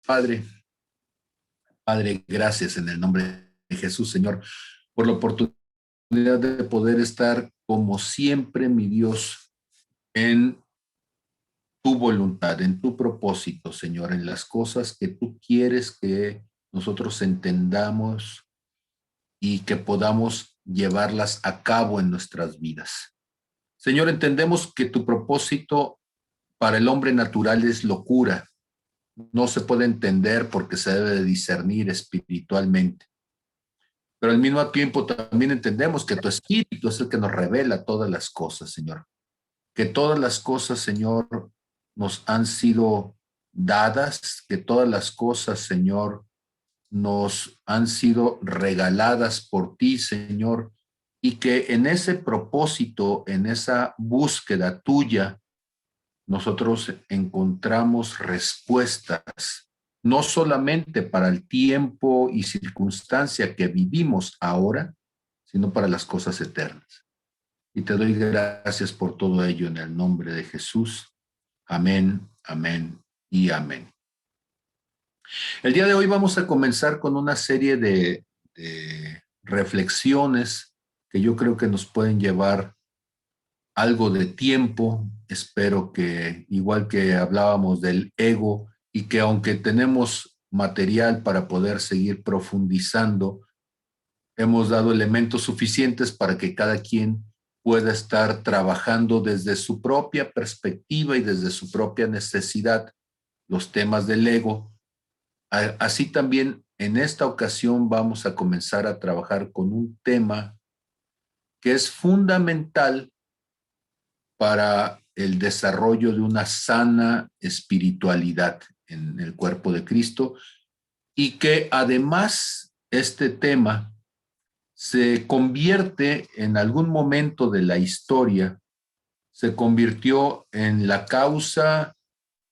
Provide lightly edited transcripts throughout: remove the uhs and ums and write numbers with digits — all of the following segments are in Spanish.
Padre, Padre, gracias en el nombre de Jesús, Señor, por la oportunidad de poder estar como siempre, mi Dios, en tu voluntad, en tu propósito, Señor, en las cosas que tú quieres que nosotros entendamos y que podamos llevarlas a cabo en nuestras vidas. Señor, entendemos que tu propósito para el hombre natural es locura. No se puede entender porque se debe de discernir espiritualmente. Pero al mismo tiempo también entendemos que tu espíritu es el que nos revela todas las cosas, Señor. Que todas las cosas, Señor, nos han sido dadas, que todas las cosas, Señor, nos han sido regaladas por ti, Señor, y que en ese propósito, en esa búsqueda tuya, nosotros encontramos respuestas, no solamente para el tiempo y circunstancia que vivimos ahora, sino para las cosas eternas. Y te doy gracias por todo ello en el nombre de Jesús. Amén, amén y amén. El día de hoy vamos a comenzar con una serie de reflexiones que yo creo que nos pueden llevar algo de tiempo. Espero que, igual que hablábamos del ego, y que aunque tenemos material para poder seguir profundizando, hemos dado elementos suficientes para que cada quien pueda estar trabajando desde su propia perspectiva y desde su propia necesidad los temas del ego. Así también en esta ocasión vamos a comenzar a trabajar con un tema que es fundamental para el desarrollo de una sana espiritualidad en el cuerpo de Cristo, y que además este tema se convierte en algún momento de la historia, se convirtió en la causa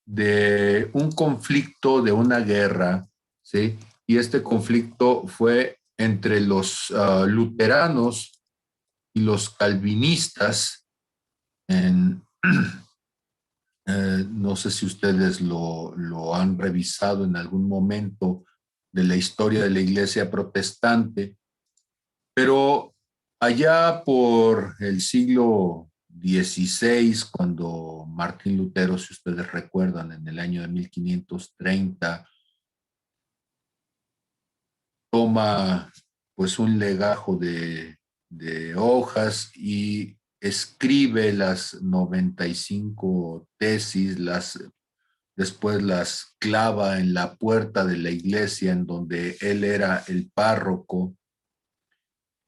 de un conflicto, de una guerra, ¿sí? Y este conflicto fue entre los luteranos y los calvinistas. En, no sé si ustedes lo han revisado en algún momento de la historia de la iglesia protestante, pero allá por el siglo XVI, cuando Martín Lutero, si ustedes recuerdan, en el año de 1530, toma pues un legajo de hojas y escribe las 95 tesis, después las clava en la puerta de la iglesia en donde él era el párroco.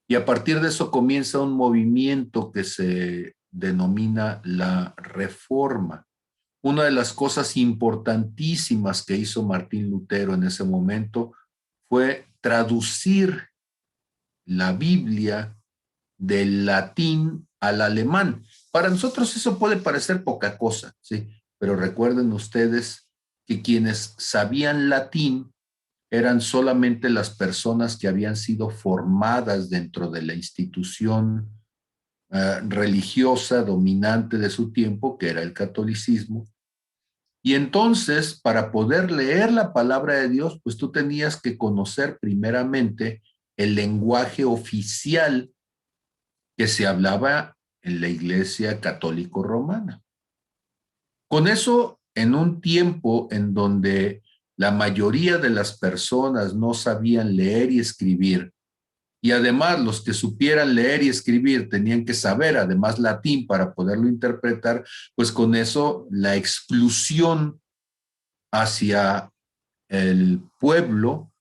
Y a partir de eso comienza un movimiento que se denomina la Reforma. Una de las cosas importantísimas que hizo Martín Lutero en ese momento fue traducir la Biblia del latín al alemán. Para nosotros eso puede parecer poca cosa, ¿sí? Pero recuerden ustedes que quienes sabían latín eran solamente las personas que habían sido formadas dentro de la institución religiosa dominante de su tiempo, que era el catolicismo. Y entonces, para poder leer la palabra de Dios, pues tú tenías que conocer primeramente el lenguaje oficial que se hablaba en la Iglesia Católico Romana. Con eso, en un tiempo en donde la mayoría de las personas no sabían leer y escribir, y además los que supieran leer y escribir tenían que saber además latín para poderlo interpretar, pues con eso la exclusión hacia el pueblo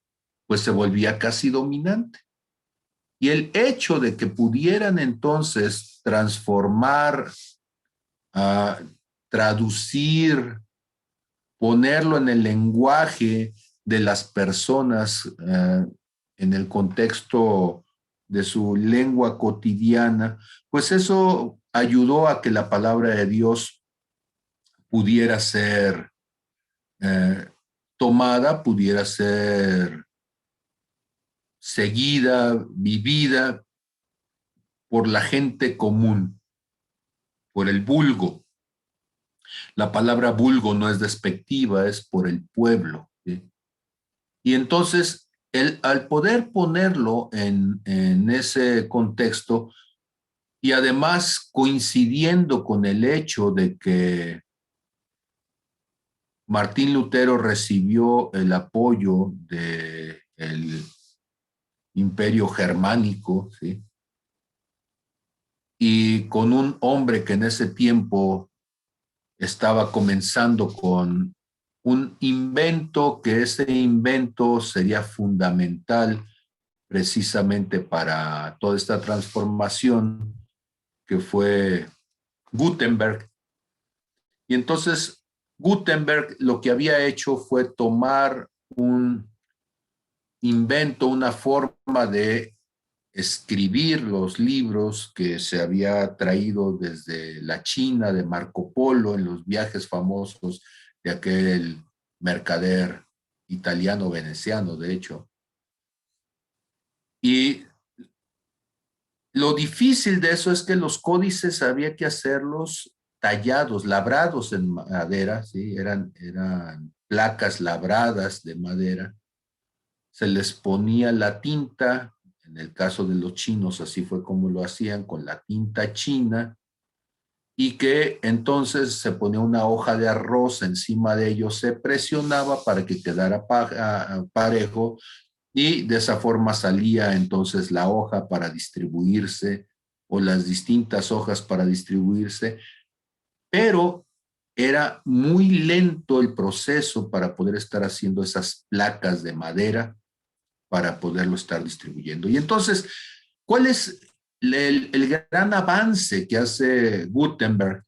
pues se volvía casi dominante. Y el hecho de que pudieran entonces transformar, uh, traducir, ponerlo en el lenguaje de las personas, en el contexto de su lengua cotidiana, pues eso ayudó a que la palabra de Dios pudiera ser tomada, pudiera ser seguida, vivida por la gente común, por el vulgo. La palabra vulgo no es despectiva, es por el pueblo, ¿sí? Y entonces, al poder ponerlo en ese contexto, y además coincidiendo con el hecho de que Martín Lutero recibió el apoyo del Imperio Germánico, ¿sí? Y con un hombre que en ese tiempo estaba comenzando con un invento, que ese invento sería fundamental precisamente para toda esta transformación, que fue Gutenberg. Y entonces Gutenberg lo que había hecho fue tomar un invento, una forma de escribir los libros que se había traído desde la China de Marco Polo en los viajes famosos de aquel mercader italiano-veneciano, de hecho. Y lo difícil de eso es que los códices había que hacerlos tallados, labrados en madera, ¿sí? Eran placas labradas de madera. Se les ponía la tinta, en el caso de los chinos así fue como lo hacían, con la tinta china, y que entonces se ponía una hoja de arroz encima de ello, se presionaba para que quedara parejo, y de esa forma salía entonces la hoja para distribuirse, o las distintas hojas para distribuirse, pero era muy lento el proceso para poder estar haciendo esas placas de madera para poderlo estar distribuyendo. Y entonces, ¿cuál es el gran avance que hace Gutenberg?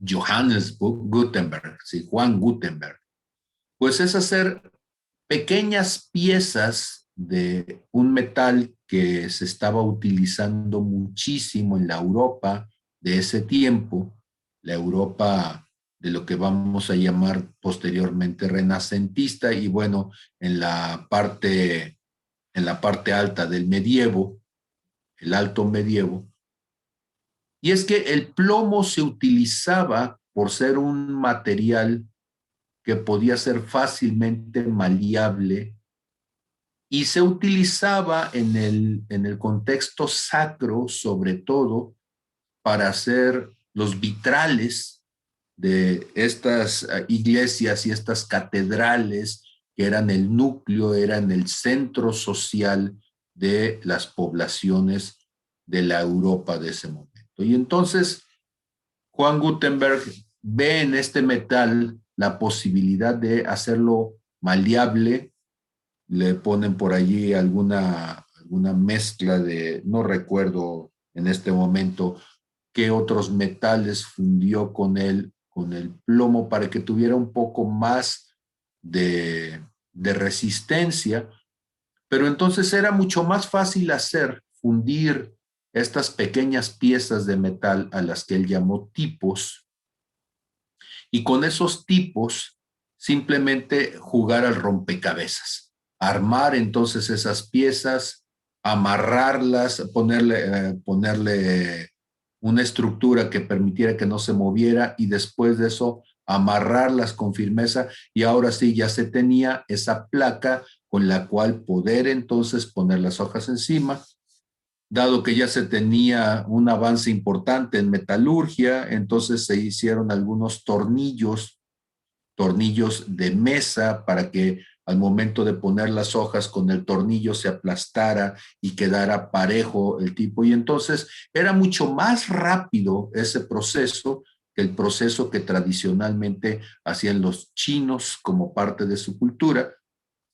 Johannes Gutenberg, ¿sí? Juan Gutenberg. Pues es hacer pequeñas piezas de un metal que se estaba utilizando muchísimo en la Europa de ese tiempo, la Europa de lo que vamos a llamar posteriormente renacentista, y bueno, en la parte alta del medievo, el alto medievo. Y es que el plomo se utilizaba por ser un material que podía ser fácilmente maleable, y se utilizaba en el contexto sacro, sobre todo, para hacer los vitrales de estas iglesias y estas catedrales, que eran el núcleo, eran el centro social de las poblaciones de la Europa de ese momento. Y entonces Juan Gutenberg ve en este metal la posibilidad de hacerlo maleable. Le ponen por allí alguna mezcla de, no recuerdo en este momento qué otros metales fundió con el plomo, para que tuviera un poco más de resistencia, pero entonces era mucho más fácil fundir estas pequeñas piezas de metal a las que él llamó tipos, y con esos tipos simplemente jugar al rompecabezas, armar entonces esas piezas, amarrarlas, ponerle una estructura que permitiera que no se moviera, y después de eso amarrarlas con firmeza, y ahora sí ya se tenía esa placa con la cual poder entonces poner las hojas encima. Dado que ya se tenía un avance importante en metalurgia, entonces se hicieron algunos tornillos de mesa, para que al momento de poner las hojas con el tornillo se aplastara y quedara parejo el tipo. Y entonces era mucho más rápido ese proceso que el proceso que tradicionalmente hacían los chinos como parte de su cultura.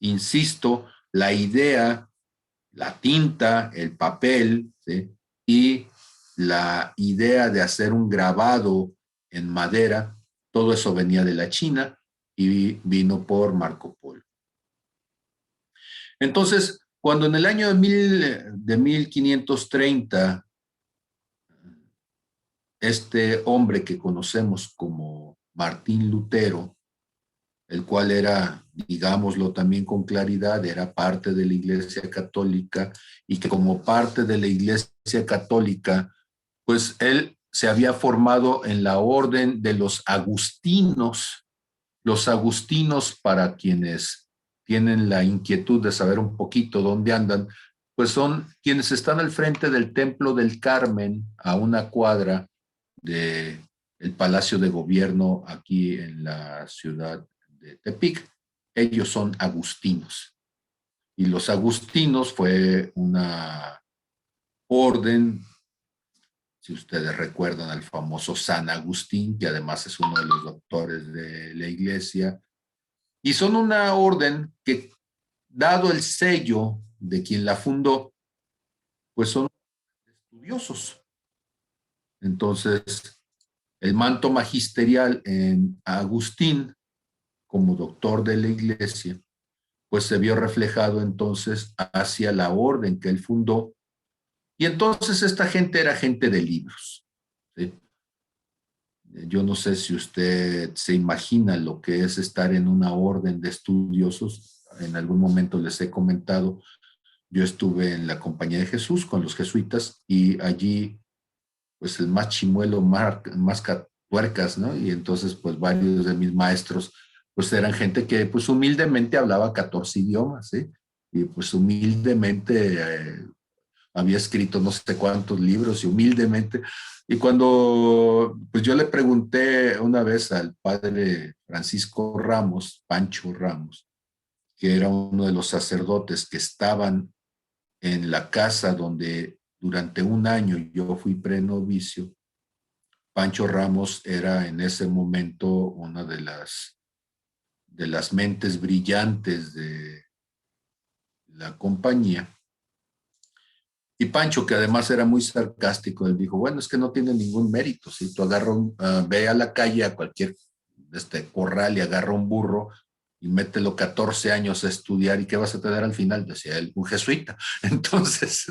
Insisto, la idea, la tinta, el papel, ¿sí? Y la idea de hacer un grabado en madera, todo eso venía de la China y vino por Marco Polo. Entonces, cuando en el año de 1530, este hombre que conocemos como Martín Lutero, el cual era, digámoslo también con claridad, era parte de la Iglesia Católica, y que como parte de la Iglesia Católica, pues él se había formado en la orden de los agustinos, para quienes tienen la inquietud de saber un poquito dónde andan, pues son quienes están al frente del Templo del Carmen, a una cuadra del Palacio de Gobierno aquí en la ciudad de Tepic. Ellos son agustinos. Y los agustinos fue una orden, si ustedes recuerdan al famoso San Agustín, que además es uno de los doctores de la iglesia, y son una orden que, dado el sello de quien la fundó, pues son estudiosos. Entonces, el manto magisterial en Agustín, como doctor de la iglesia, pues se vio reflejado entonces hacia la orden que él fundó. Y entonces esta gente era gente de libros, ¿sí? Yo no sé si usted se imagina lo que es estar en una orden de estudiosos. En algún momento les he comentado, yo estuve en la Compañía de Jesús con los jesuitas y allí, pues el más chimuelo, más tuercas, ¿no? Y entonces, pues varios de mis maestros, pues eran gente que, pues humildemente hablaba 14 idiomas, ¿sí? Y pues humildemente había escrito no sé cuántos libros y humildemente. Y cuando pues yo le pregunté una vez al padre Francisco Ramos, Pancho Ramos, que era uno de los sacerdotes que estaban en la casa donde durante un año yo fui prenovicio. Pancho Ramos era en ese momento una de las mentes brillantes de la compañía. Y Pancho, que además era muy sarcástico, él dijo, bueno, es que no tiene ningún mérito. Si tú ve a la calle, a cualquier corral y agarra un burro y mételo 14 años a estudiar, ¿y qué vas a tener al final? Decía él, un jesuita. Entonces,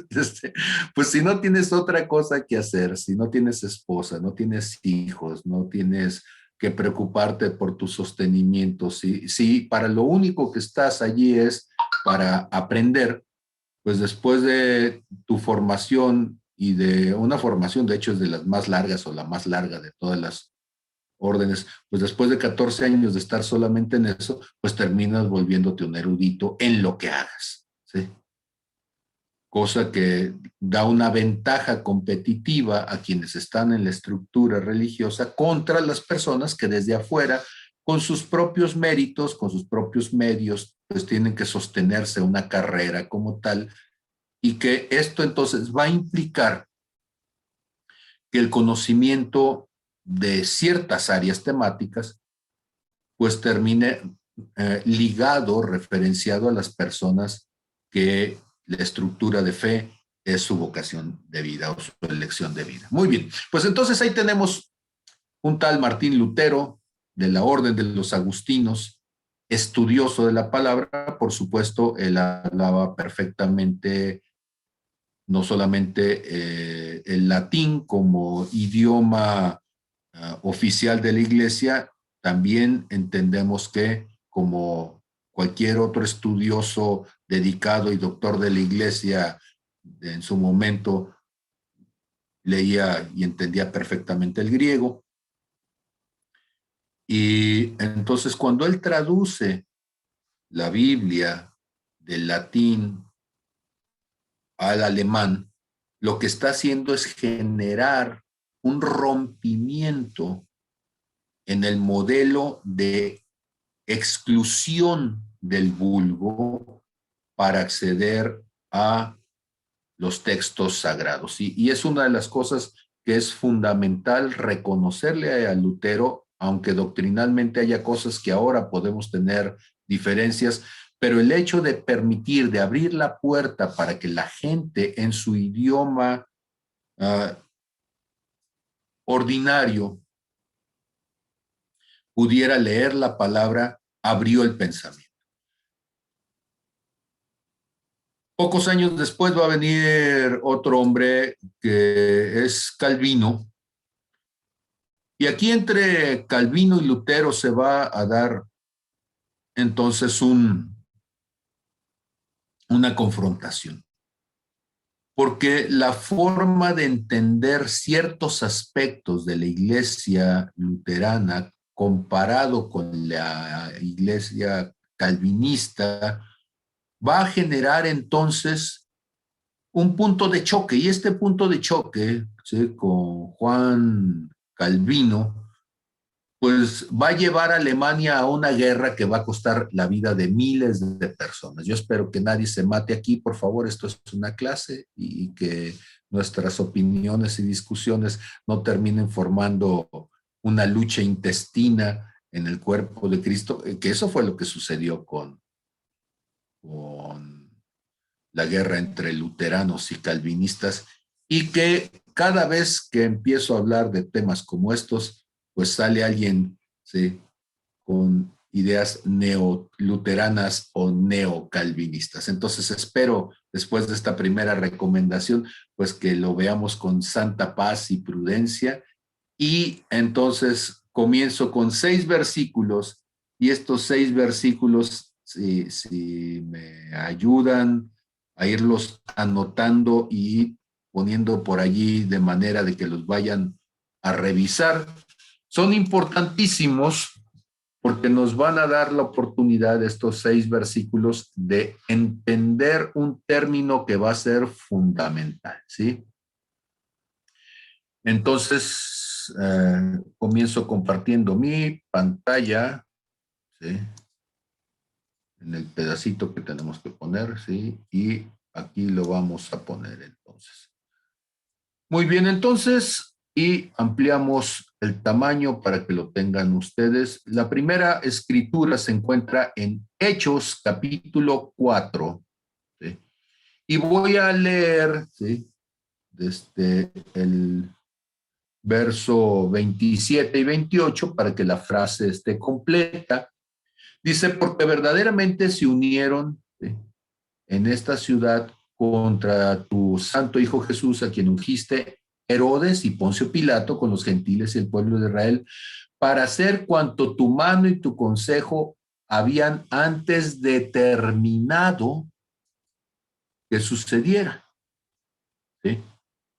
pues si no tienes otra cosa que hacer, si no tienes esposa, no tienes hijos, no tienes que preocuparte por tu sostenimiento, si para lo único que estás allí es para aprender, pues después de tu formación y de una formación, de hecho es de las más largas o la más larga de todas las órdenes, pues después de 14 años de estar solamente en eso, pues terminas volviéndote un erudito en lo que hagas, ¿sí? Cosa que da una ventaja competitiva a quienes están en la estructura religiosa contra las personas que desde afuera, con sus propios méritos, con sus propios medios, pues tienen que sostenerse una carrera como tal, y que esto entonces va a implicar que el conocimiento de ciertas áreas temáticas pues termine ligado, referenciado a las personas que la estructura de fe es su vocación de vida o su elección de vida. Muy bien, pues entonces ahí tenemos un tal Martín Lutero de la Orden de los Agustinos, estudioso de la palabra, por supuesto, él hablaba perfectamente no solamente el latín como idioma oficial de la iglesia, también entendemos que como cualquier otro estudioso dedicado y doctor de la iglesia en su momento leía y entendía perfectamente el griego. Y entonces cuando él traduce la Biblia del latín al alemán, lo que está haciendo es generar un rompimiento en el modelo de exclusión del vulgo para acceder a los textos sagrados. Y es una de las cosas que es fundamental reconocerle a Lutero, aunque doctrinalmente haya cosas que ahora podemos tener diferencias, pero el hecho de permitir, de abrir la puerta para que la gente en su idioma ordinario pudiera leer la palabra, abrió el pensamiento. Pocos años después va a venir otro hombre que es Calvino, y aquí entre Calvino y Lutero se va a dar entonces una confrontación, porque la forma de entender ciertos aspectos de la iglesia luterana comparado con la iglesia calvinista, va a generar entonces un punto de choque, y este punto de choque, ¿sí?, con Juan Calvino, pues va a llevar a Alemania a una guerra que va a costar la vida de miles de personas. Yo espero que nadie se mate aquí, por favor, esto es una clase, y que nuestras opiniones y discusiones no terminen formando una lucha intestina en el cuerpo de Cristo, que eso fue lo que sucedió con la guerra entre luteranos y calvinistas, y que cada vez que empiezo a hablar de temas como estos, pues sale alguien, ¿sí?, con ideas neoluteranas o neocalvinistas. Entonces espero, después de esta primera recomendación, pues que lo veamos con santa paz y prudencia. Y entonces comienzo con 6 versículos, y estos 6 versículos, si me ayudan a irlos anotando y poniendo por allí de manera de que los vayan a revisar, son importantísimos porque nos van a dar la oportunidad, estos 6 versículos, de entender un término que va a ser fundamental, ¿sí? Entonces, comienzo compartiendo mi pantalla, ¿sí?, en el pedacito que tenemos que poner, ¿sí? Y aquí lo vamos a poner entonces. Muy bien, entonces, y ampliamos el tamaño para que lo tengan ustedes. La primera escritura se encuentra en Hechos, capítulo 4, ¿sí? Y voy a leer, ¿sí?, desde el verso 27 y 28 para que la frase esté completa. Dice, porque verdaderamente se unieron, ¿sí?, en esta ciudad contra tu santo Hijo Jesús, a quien ungiste Herodes y Poncio Pilato con los gentiles y el pueblo de Israel, para hacer cuanto tu mano y tu consejo habían antes determinado que sucediera, ¿sí?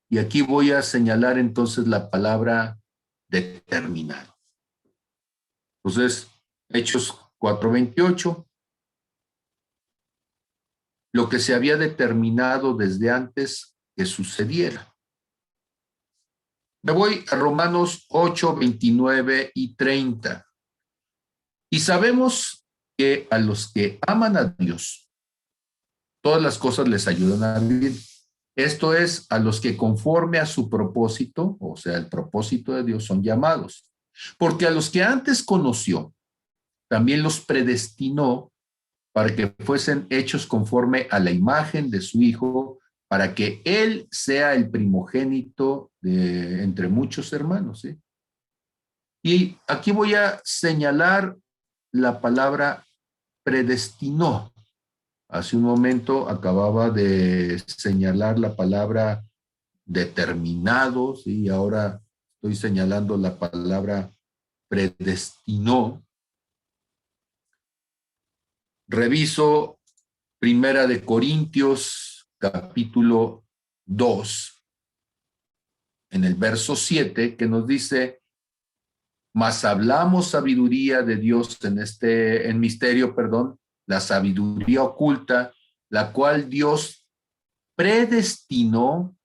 Y aquí voy a señalar entonces la palabra determinado. Entonces, Hechos 4:28, lo que se había determinado desde antes que sucediera. Me voy a Romanos 8:29 y 30. Y sabemos que a los que aman a Dios, todas las cosas les ayudan a vivir. Esto es, a los que conforme a su propósito, o sea, el propósito de Dios, son llamados. Porque a los que antes conoció, también los predestinó para que fuesen hechos conforme a la imagen de su Hijo, para que Él sea el primogénito de entre muchos hermanos, ¿sí? Y aquí voy a señalar la palabra predestinó. Hace un momento acababa de señalar la palabra determinado, ¿sí? Y ahora estoy señalando la palabra predestinó. Reviso Primera de Corintios, capítulo 2, en el verso 7, que nos dice, mas hablamos sabiduría de Dios en misterio, perdón, la sabiduría oculta, la cual Dios predestinó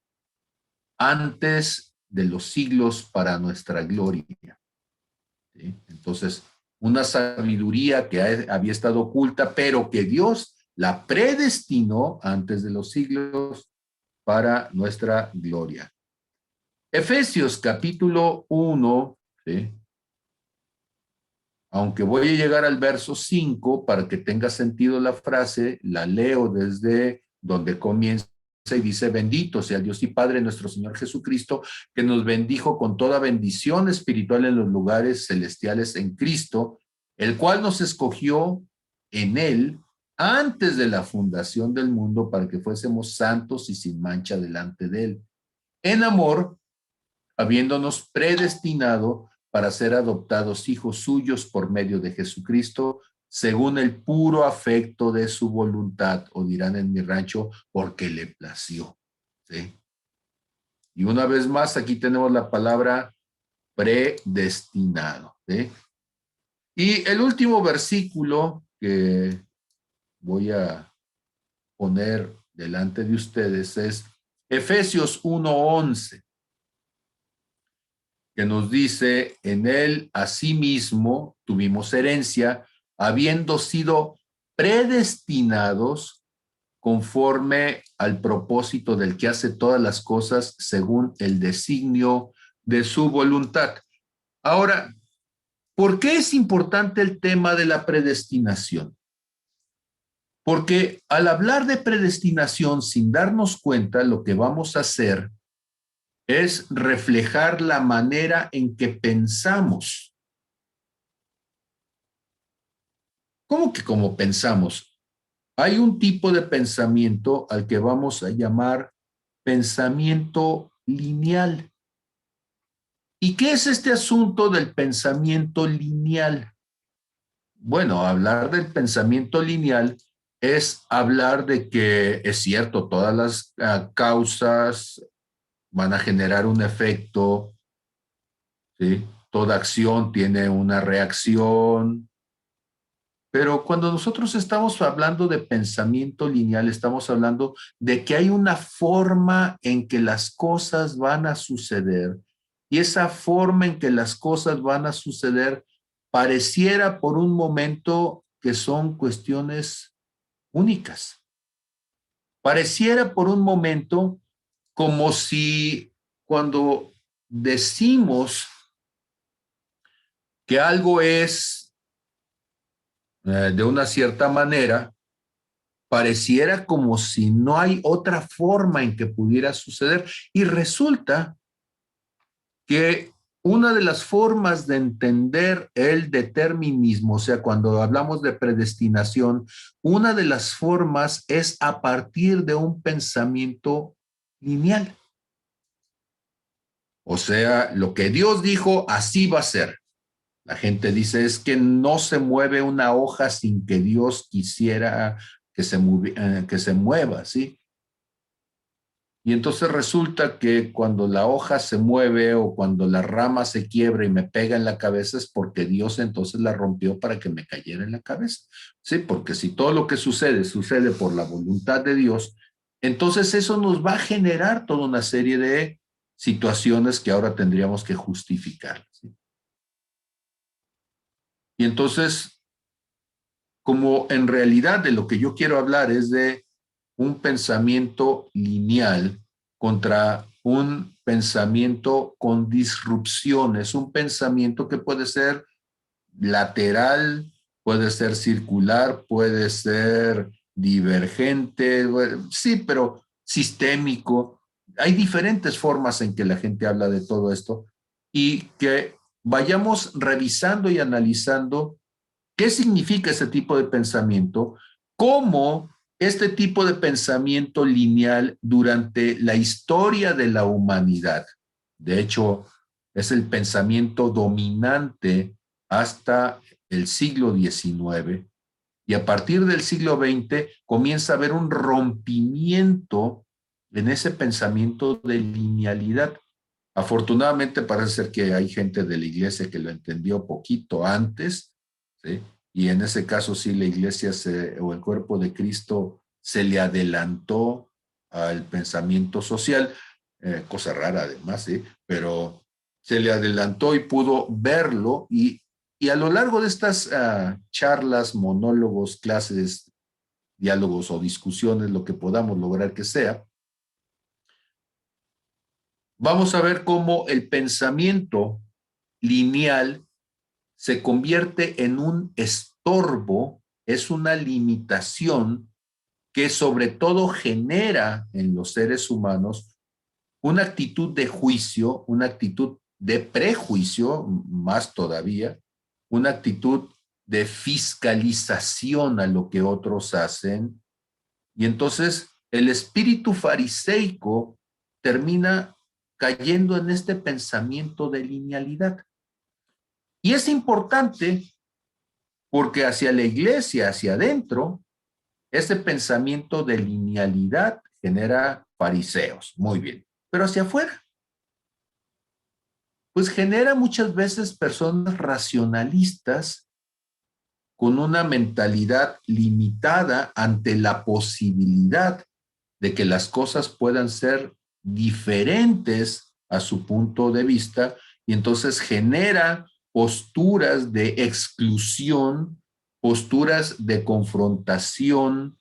antes de los siglos para nuestra gloria, ¿sí? Entonces, una sabiduría que había estado oculta, pero que Dios la predestinó antes de los siglos para nuestra gloria. Efesios capítulo 1, ¿sí? Aunque voy a llegar al verso 5 para que tenga sentido la frase, la leo desde donde comienza y dice, bendito sea Dios y Padre nuestro Señor Jesucristo, que nos bendijo con toda bendición espiritual en los lugares celestiales en Cristo, el cual nos escogió en Él antes de la fundación del mundo para que fuésemos santos y sin mancha delante de Él. En amor, habiéndonos predestinado para ser adoptados hijos suyos por medio de Jesucristo, según el puro afecto de su voluntad, o dirán en mi rancho, porque le plació, ¿sí? Y una vez más, aquí tenemos la palabra predestinado, ¿sí? Y el último versículo que voy a poner delante de ustedes es Efesios 1:11, que nos dice: en él asimismo tuvimos herencia, habiendo sido predestinados conforme al propósito del que hace todas las cosas según el designio de su voluntad. Ahora, ¿por qué es importante el tema de la predestinación? Porque al hablar de predestinación, sin darnos cuenta, lo que vamos a hacer es reflejar la manera en que pensamos. ¿Cómo que como pensamos? Hay un tipo de pensamiento al que vamos a llamar pensamiento lineal. ¿Y qué es este asunto del pensamiento lineal? Bueno, hablar del pensamiento lineal es hablar de que es cierto, todas las causas van a generar un efecto, ¿sí? Toda acción tiene una reacción, pero cuando nosotros estamos hablando de pensamiento lineal, estamos hablando de que hay una forma en que las cosas van a suceder, y esa forma en que las cosas van a suceder pareciera por un momento que son cuestiones únicas. Pareciera por un momento como si cuando decimos que algo es de una cierta manera, pareciera como si no hay otra forma en que pudiera suceder. Y resulta que una de las formas de entender el determinismo, o sea, cuando hablamos de predestinación, una de las formas es a partir de un pensamiento lineal. O sea, lo que Dios dijo, así va a ser. La gente dice, es que no se mueve una hoja sin que Dios quisiera que se mueva, ¿sí? Y entonces resulta que cuando la hoja se mueve o cuando la rama se quiebra y me pega en la cabeza es porque Dios entonces la rompió para que me cayera en la cabeza. Sí, porque si todo lo que sucede sucede por la voluntad de Dios, entonces eso nos va a generar toda una serie de situaciones que ahora tendríamos que justificar. ¿Sí? Y entonces, como en realidad de lo que yo quiero hablar es de un pensamiento lineal contra un pensamiento con disrupciones, un pensamiento que puede ser lateral, puede ser circular, puede ser divergente, sí, pero sistémico. Hay diferentes formas en que la gente habla de todo esto y que vayamos revisando y analizando qué significa ese tipo de pensamiento, cómo este tipo de pensamiento lineal durante la historia de la humanidad, de hecho, es el pensamiento dominante hasta el siglo XIX, y a partir del siglo XX comienza a haber un rompimiento en ese pensamiento de linealidad. Afortunadamente parece ser que hay gente de la iglesia que lo entendió poquito antes, ¿sí? Y en ese caso sí la iglesia o el cuerpo de Cristo se le adelantó al pensamiento social, cosa rara además, ¿sí? Pero se le adelantó y pudo verlo, y a lo largo de estas charlas, monólogos, clases, diálogos o discusiones, lo que podamos lograr que sea, vamos a ver cómo el pensamiento lineal se convierte en un estorbo, es una limitación que sobre todo genera en los seres humanos una actitud de juicio, una actitud de prejuicio, más todavía, una actitud de fiscalización a lo que otros hacen. Y entonces el espíritu fariseico termina cayendo en este pensamiento de linealidad. Y es importante porque hacia la iglesia, hacia adentro, ese pensamiento de linealidad genera fariseos, muy bien. Pero hacia afuera, pues genera muchas veces personas racionalistas con una mentalidad limitada ante la posibilidad de que las cosas puedan ser diferentes a su punto de vista, y entonces genera posturas de exclusión, posturas de confrontación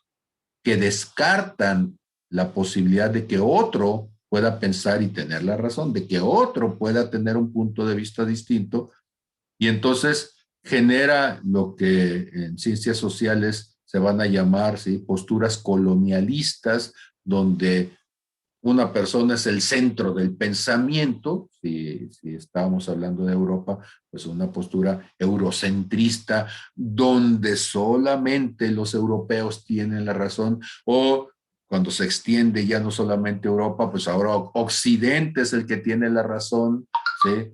que descartan la posibilidad de que otro pueda pensar y tener la razón, de que otro pueda tener un punto de vista distinto, y entonces genera lo que en ciencias sociales se van a llamar, ¿sí?, posturas colonialistas, donde una persona es el centro del pensamiento. Si estábamos hablando de Europa, pues una postura eurocentrista, donde solamente los europeos tienen la razón, o cuando se extiende ya no solamente Europa, pues ahora Occidente es el que tiene la razón, ¿sí?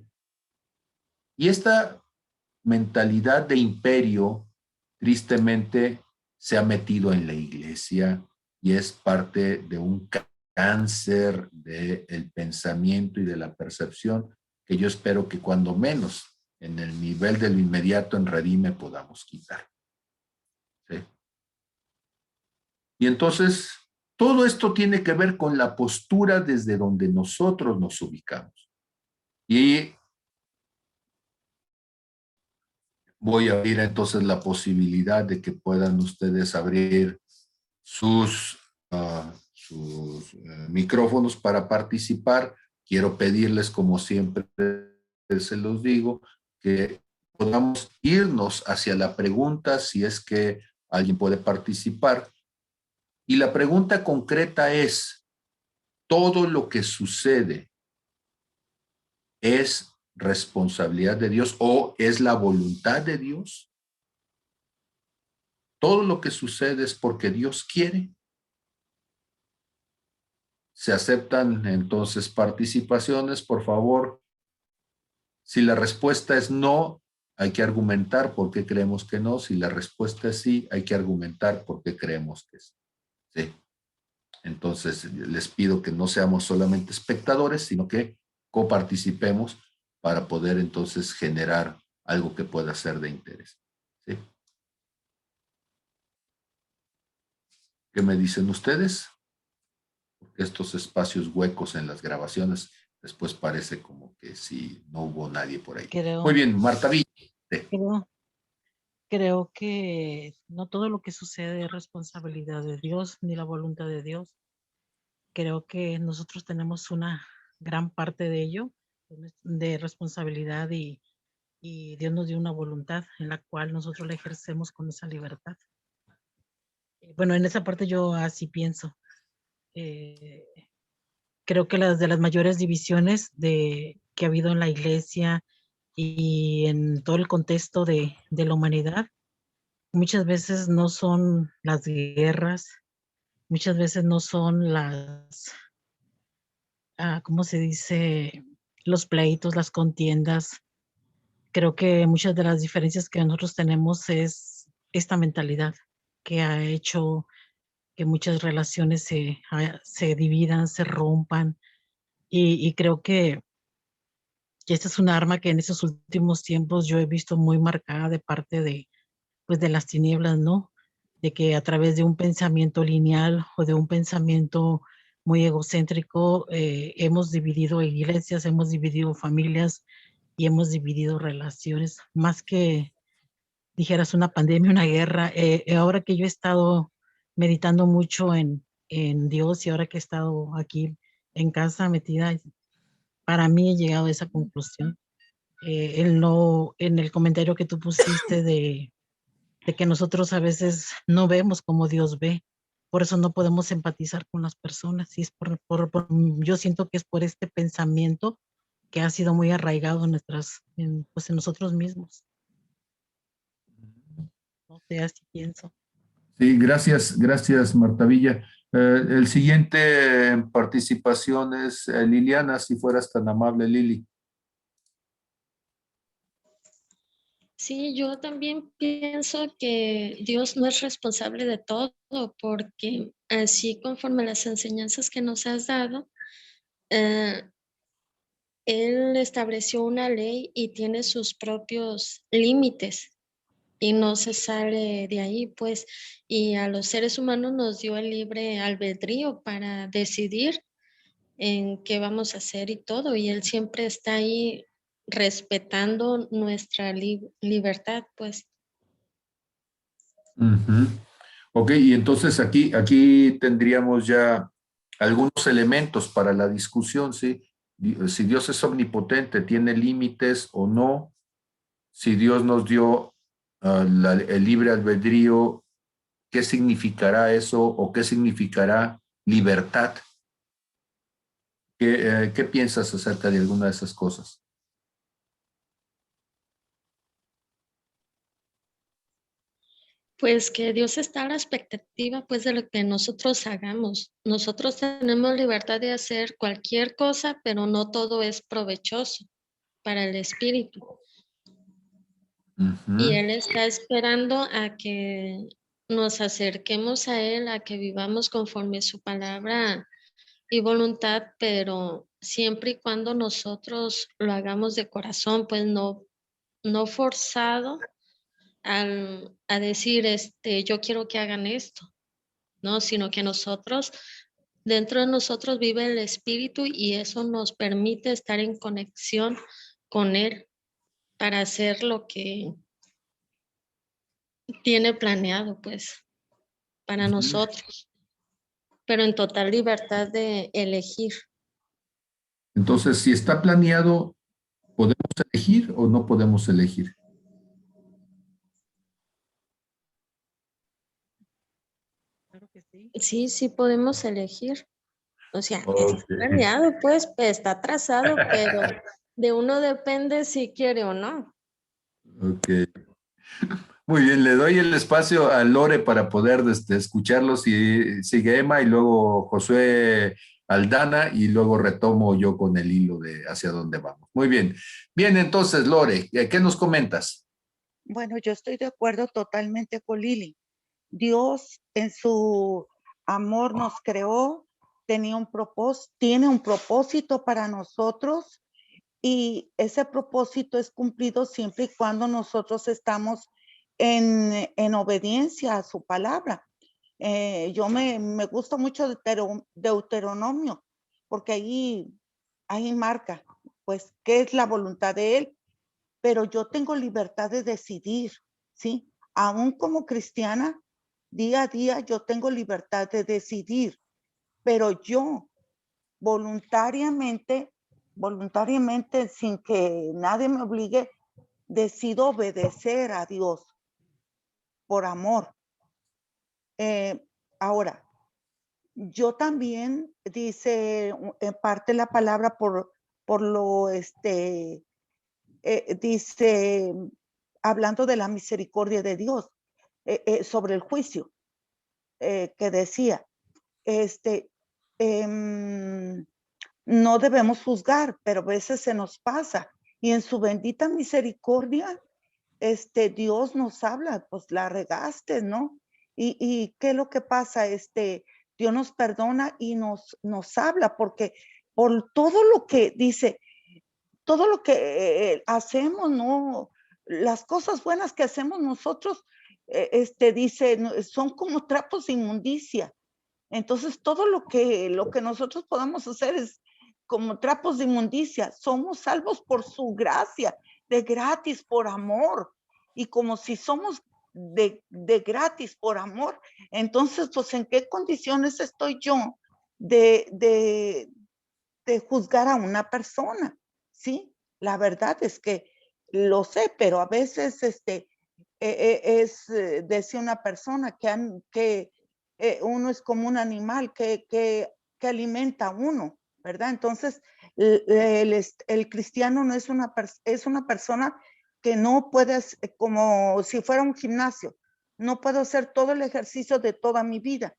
Y esta mentalidad de imperio, tristemente, se ha metido en la iglesia y es parte de un cáncer del pensamiento y de la percepción que yo espero que cuando menos en el nivel de lo inmediato en Redime podamos quitar. ¿Sí? Y entonces, todo esto tiene que ver con la postura desde donde nosotros nos ubicamos. Y voy a abrir entonces la posibilidad de que puedan ustedes abrir sus micrófonos para participar. Quiero pedirles, como siempre se los digo, que podamos irnos hacia la pregunta, si es que alguien puede participar. Y la pregunta concreta es: ¿todo lo que sucede es responsabilidad de Dios o es la voluntad de Dios? ¿Todo lo que sucede es porque Dios quiere? Se aceptan entonces participaciones, por favor. Si la respuesta es no, hay que argumentar por qué creemos que no. Si la respuesta es sí, hay que argumentar por qué creemos que sí. Sí. Entonces, les pido que no seamos solamente espectadores, sino que coparticipemos para poder entonces generar algo que pueda ser de interés. ¿Sí? ¿Qué me dicen ustedes? Porque estos espacios huecos en las grabaciones después parece como que si no hubo nadie por ahí. Muy Creo, bien, Marta Villa. Sí. creo, creo que no todo lo que sucede es responsabilidad de Dios ni la voluntad de Dios. Creo que nosotros tenemos una gran parte de ello, de responsabilidad y Dios nos dio una voluntad en la cual nosotros la ejercemos con esa libertad. Bueno, en esa parte yo así pienso. Eh, Creo que las de las mayores divisiones que ha habido en la iglesia y en todo el contexto de la humanidad, muchas veces no son las guerras, muchas veces no son ¿cómo se dice? Los pleitos, las contiendas. Creo que muchas de las diferencias que nosotros tenemos es esta mentalidad que ha hecho que muchas relaciones se dividan, se rompan. Y creo que esta es un arma que en esos últimos tiempos yo he visto muy marcada de parte pues de las tinieblas, ¿no? De que a través de un pensamiento lineal o de un pensamiento muy egocéntrico, hemos dividido iglesias, hemos dividido familias y hemos dividido relaciones, más que dijeras una pandemia, una guerra. Ahora que yo he estado meditando mucho en Dios y ahora que he estado aquí en casa metida, para mí he llegado a esa conclusión. En el comentario que tú pusiste de que nosotros a veces no vemos como Dios ve, por eso no podemos empatizar con las personas. Y es yo siento que es por este pensamiento que ha sido muy arraigado pues en nosotros mismos. No sé, así pienso. Sí, gracias Marta Villa. El siguiente en participación es Liliana, si fueras tan amable, Lili. Sí, yo también pienso que Dios no es responsable de todo, porque así conforme las enseñanzas que nos has dado, eh, Él estableció una ley y tiene sus propios límites. y no se sale de ahí, pues, y a los seres humanos nos dio el libre albedrío para decidir en qué vamos a hacer y todo, y Él siempre está ahí respetando nuestra libertad, pues. Ujú. Ok, y entonces aquí tendríamos ya algunos elementos para la discusión, ¿sí? Si Dios es omnipotente, ¿tiene límites o no? Si Dios nos dio el libre albedrío, ¿qué significará eso o qué significará libertad? ¿Qué piensas acerca de alguna de esas cosas? Pues que Dios está a la expectativa, pues, de lo que nosotros hagamos. Nosotros tenemos libertad de hacer cualquier cosa, pero no todo es provechoso para el espíritu. Y Ujú. Él está esperando a que nos acerquemos a Él, a que vivamos conforme a su palabra y voluntad, pero siempre y cuando nosotros lo hagamos de corazón, pues no forzado a decir, yo quiero que hagan esto, ¿no? Sino que dentro de nosotros vive el Espíritu y eso nos permite estar en conexión con Él para hacer lo que tiene planeado, pues, para Ujú. nosotros, pero en total libertad de elegir. Entonces, si está planeado, ¿podemos elegir o no podemos elegir? Claro que sí. Sí, sí podemos elegir. O sea, está Ok. planeado, pues, está trazado, pero de uno depende si quiere o no. Ok. Muy bien, le doy el espacio a Lore para poder escucharlos y sigue Emma y luego Josué Aldana y luego retomo yo con el hilo de hacia dónde vamos. Muy bien. Bien, entonces, Lore, ¿qué nos comentas? Bueno, yo estoy de acuerdo totalmente con Lili. Dios en su amor nos creó, tiene un propósito para nosotros y ese propósito es cumplido siempre y cuando nosotros estamos en obediencia a su palabra. Yo me gusta mucho Deuteronomio, porque ahí marca, pues, qué es la voluntad de él, pero yo tengo libertad de decidir, ¿sí? Aún como cristiana, día a día yo tengo libertad de decidir, pero yo voluntariamente, sin que nadie me obligue, decido obedecer a Dios por amor. Ahora, yo también dice en parte la palabra por lo dice hablando de la misericordia de Dios sobre el juicio que decía em, no debemos juzgar, pero a veces se nos pasa y en su bendita misericordia Dios nos habla, pues la regaste, ¿no? Y qué es lo que pasa, Dios nos perdona y nos habla, porque por todo lo que dice, todo lo que hacemos, ¿no? Las cosas buenas que hacemos nosotros, dice, son como trapos de inmundicia. Entonces, todo lo que nosotros podamos hacer es como trapos de inmundicia. Somos salvos por su gracia, de gratis, por amor. Y como si somos de gratis, por amor, entonces, pues, ¿en qué condiciones estoy yo de juzgar a una persona? ¿Sí? La verdad es que lo sé, pero a veces, decía una persona que uno es como un animal que alimenta a uno, ¿verdad? Entonces, el cristiano no es es una persona que no puedes, como si fuera un gimnasio, no puedo hacer todo el ejercicio de toda mi vida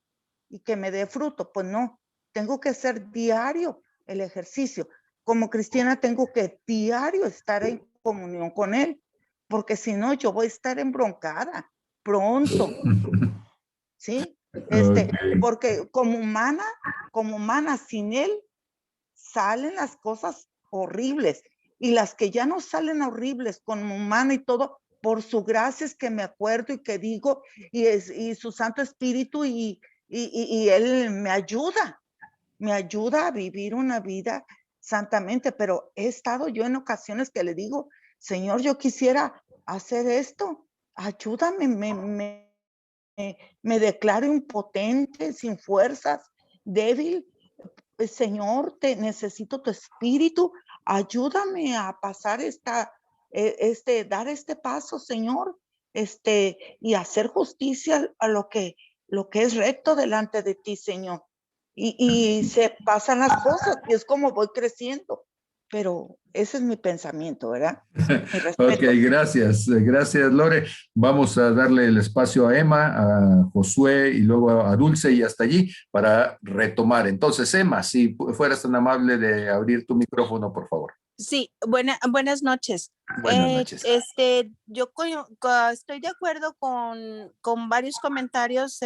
y que me dé fruto, pues no, tengo que hacer diario el ejercicio. Como cristiana tengo que diario estar en comunión con él, porque si no yo voy a estar embroncada pronto, ¿sí? Ok. Porque como humana sin él salen las cosas horribles y las que ya no salen horribles como humana y todo, por su gracia es que me acuerdo y que digo, y su Santo Espíritu, y Él me ayuda a vivir una vida santamente, pero he estado yo en ocasiones que le digo, Señor, yo quisiera hacer esto, ayúdame, me declaro impotente, sin fuerzas, débil. Señor, te necesito tu espíritu, ayúdame a pasar dar este paso, Señor, y hacer justicia a lo que es recto delante de ti, Señor. Y se pasan las cosas y es como voy creciendo, pero ese es mi pensamiento, ¿verdad? Mi Ok, respeto. gracias Lore. Vamos a darle el espacio a Emma, a Josué y luego a Dulce y hasta allí para retomar. Entonces, Emma, si fueras tan amable de abrir tu micrófono, por favor. Sí, buenas noches. Buenas noches. Yo estoy de acuerdo con varios comentarios.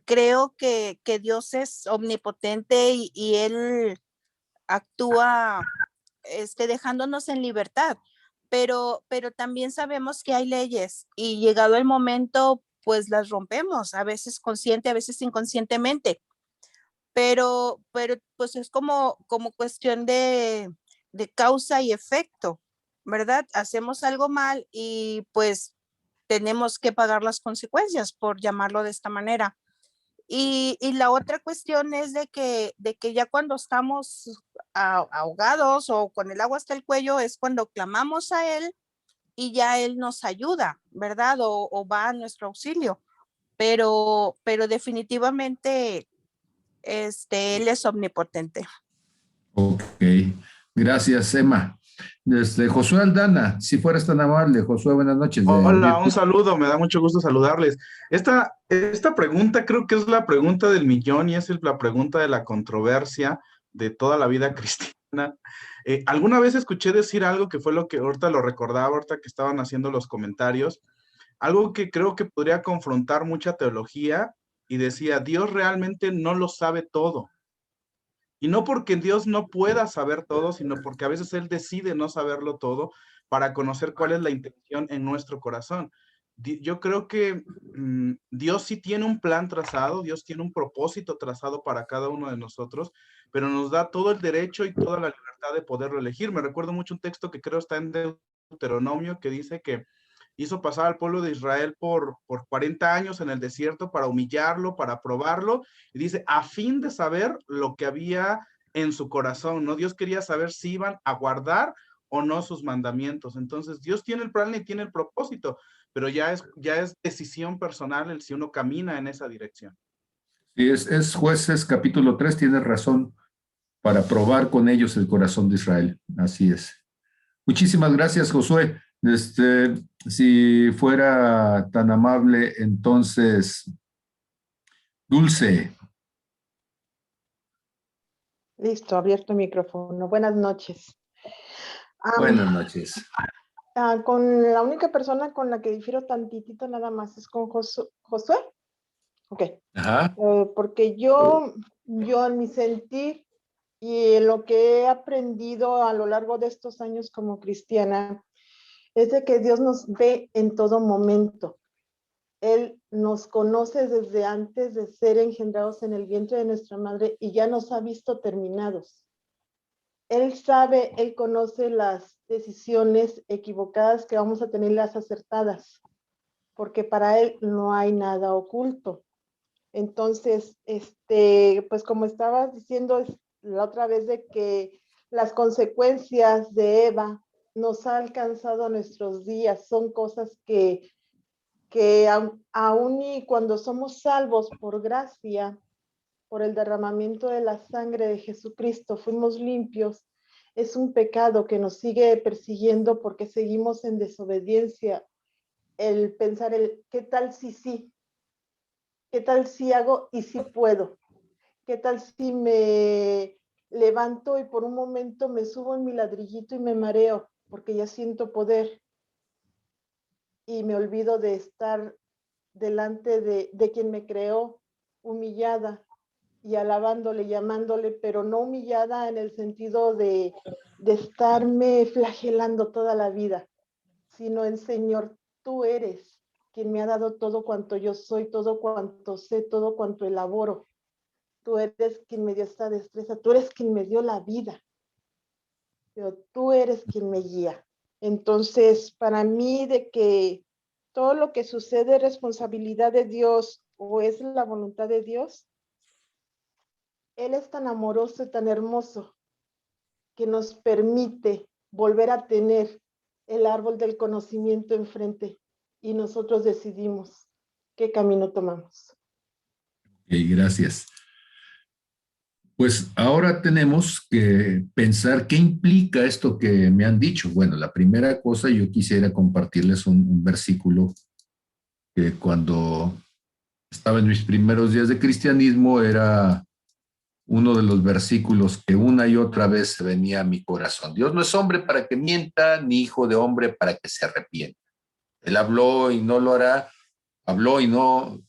Creo que Dios es omnipotente y Él actúa dejándonos en libertad, pero también sabemos que hay leyes y llegado el momento, pues las rompemos, a veces consciente, a veces inconscientemente, pero pues es como cuestión de causa y efecto, ¿verdad? Hacemos algo mal y pues tenemos que pagar las consecuencias, por llamarlo de esta manera. Y la otra cuestión es de que ya cuando estamos ahogados o con el agua hasta el cuello es cuando clamamos a Él y ya Él nos ayuda, ¿verdad? O va a nuestro auxilio. Pero definitivamente Él es omnipotente. Ok, gracias, Emma. Desde Josué Aldana, si fueras tan amable, Josué, buenas noches. Hola, un saludo, me da mucho gusto saludarles. Esta pregunta creo que es la pregunta del millón y es la pregunta de la controversia de toda la vida cristiana. Alguna vez escuché decir algo que fue lo que ahorita lo recordaba, ahorita que estaban haciendo los comentarios, algo que creo que podría confrontar mucha teología y decía, Dios realmente no lo sabe todo. Y no porque Dios no pueda saber todo, sino porque a veces Él decide no saberlo todo para conocer cuál es la intención en nuestro corazón. Yo creo que Dios sí tiene un plan trazado, Dios tiene un propósito trazado para cada uno de nosotros, pero nos da todo el derecho y toda la libertad de poderlo elegir. Me recuerdo mucho un texto que creo está en Deuteronomio que dice que hizo pasar al pueblo de Israel por 40 años en el desierto para humillarlo, para probarlo, y dice, a fin de saber lo que había en su corazón, ¿no? Dios quería saber si iban a guardar o no sus mandamientos. Entonces, Dios tiene el plan y tiene el propósito, pero ya es decisión personal el si uno camina en esa dirección. Sí, es Jueces capítulo 3, tienes razón, para probar con ellos el corazón de Israel. Así es. Muchísimas gracias, Josué. Si fuera tan amable, entonces, Dulce. Listo, abierto el micrófono. Buenas noches. Buenas noches. Con la única persona con la que difiero tantitito nada más es con Josué. Ok. Ajá. Porque yo en mi sentir y en lo que he aprendido a lo largo de estos años como cristiana, es de que Dios nos ve en todo momento. Él nos conoce desde antes de ser engendrados en el vientre de nuestra madre y ya nos ha visto terminados. Él sabe, Él conoce las decisiones equivocadas que vamos a tener, las acertadas, porque para Él no hay nada oculto. Entonces, pues como estabas diciendo la otra vez de que las consecuencias de Eva nos ha alcanzado a nuestros días, son cosas que aún y cuando somos salvos por gracia, por el derramamiento de la sangre de Jesucristo, fuimos limpios, es un pecado que nos sigue persiguiendo porque seguimos en desobediencia. El pensar, ¿qué tal si sí? ¿Qué tal si hago y si puedo? ¿Qué tal si me levanto y por un momento me subo en mi ladrillito y me mareo porque ya siento poder y me olvido de estar delante de quien me creó, humillada y alabándole, llamándole, pero no humillada en el sentido de estarme flagelando toda la vida, sino el Señor, tú eres quien me ha dado todo cuanto yo soy, todo cuanto sé, todo cuanto elaboro. Tú eres quien me dio esta destreza, tú eres quien me dio la vida, pero tú eres quien me guía. Entonces, para mí, de que todo lo que sucede es responsabilidad de Dios o es la voluntad de Dios, Él es tan amoroso y tan hermoso que nos permite volver a tener el árbol del conocimiento enfrente y nosotros decidimos qué camino tomamos. Ok, gracias. Pues ahora tenemos que pensar qué implica esto que me han dicho. Bueno, la primera cosa, yo quisiera compartirles un versículo que cuando estaba en mis primeros días de cristianismo era uno de los versículos que una y otra vez se venía a mi corazón. Dios no es hombre para que mienta, ni hijo de hombre para que se arrepienta. Él habló y no lo hará, habló y no,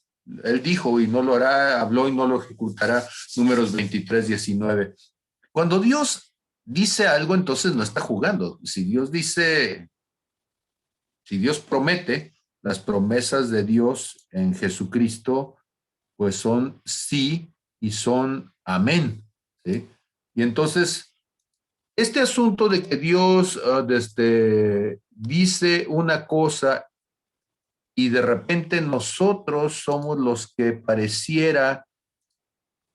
él dijo y no lo hará, habló y no lo ejecutará. Números 23, 19. Cuando Dios dice algo, entonces no está jugando. Si Dios dice, si Dios promete, las promesas de Dios en Jesucristo, pues son sí y son amén. ¿Sí? Y entonces, este asunto de que Dios dice una cosa y de repente nosotros somos los que pareciera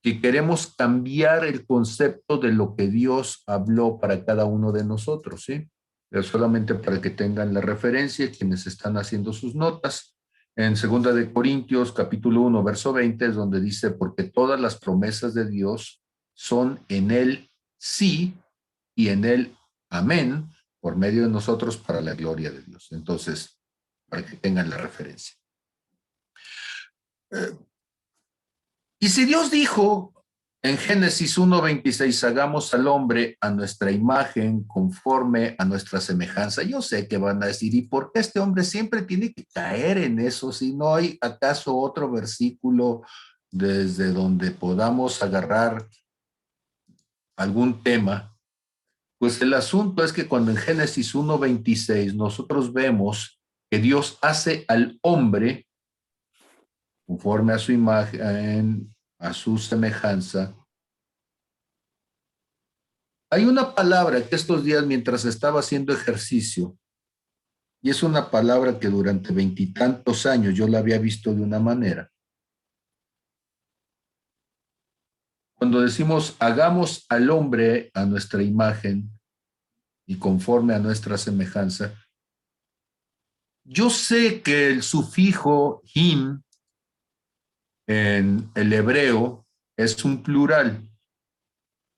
que queremos cambiar el concepto de lo que Dios habló para cada uno de nosotros, ¿sí? Pero solamente para que tengan la referencia, quienes están haciendo sus notas. En 2 de Corintios, capítulo 1, verso 20, es donde dice, porque todas las promesas de Dios son en él sí y en él amén, por medio de nosotros para la gloria de Dios. Entonces, para que tengan la referencia. Y si Dios dijo en Génesis 1:26, hagamos al hombre a nuestra imagen, conforme a nuestra semejanza, yo sé que van a decir, ¿y por qué este hombre siempre tiene que caer en eso? Si no hay acaso otro versículo desde donde podamos agarrar algún tema. Pues el asunto es que cuando en Génesis 1:26 nosotros vemos que Dios hace al hombre conforme a su imagen, a su semejanza. Hay una palabra que estos días mientras estaba haciendo ejercicio, y es una palabra que durante 20 y tantos años yo la había visto de una manera. Cuando decimos hagamos al hombre a nuestra imagen y conforme a nuestra semejanza, yo sé que el sufijo him en el hebreo es un plural.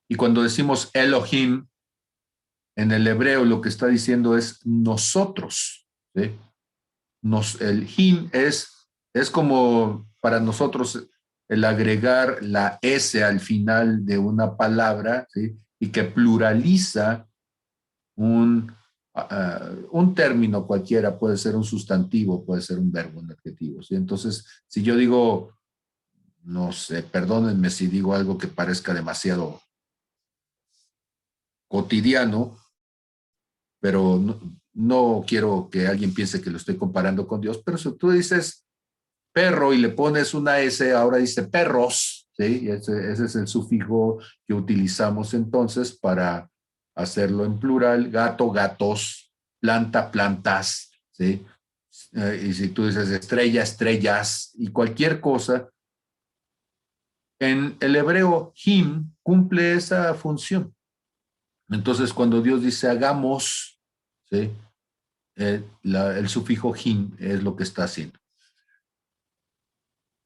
Y cuando decimos Elohim, en el hebreo lo que está diciendo es nosotros. ¿Sí? El him es como para nosotros el agregar la S al final de una palabra, ¿sí? Y que pluraliza un término cualquiera, puede ser un sustantivo, puede ser un verbo, un adjetivo. ¿Sí? Entonces, si yo digo, no sé, perdónenme si digo algo que parezca demasiado cotidiano, pero no quiero que alguien piense que lo estoy comparando con Dios, pero si tú dices perro y le pones una S, ahora dice perros, ¿sí? Y ese es el sufijo que utilizamos entonces para hacerlo en plural, gato, gatos, planta, plantas, ¿sí? Y si tú dices estrella, estrellas y cualquier cosa, en el hebreo him cumple esa función. Entonces, cuando Dios dice hagamos, ¿sí? El sufijo him es lo que está haciendo.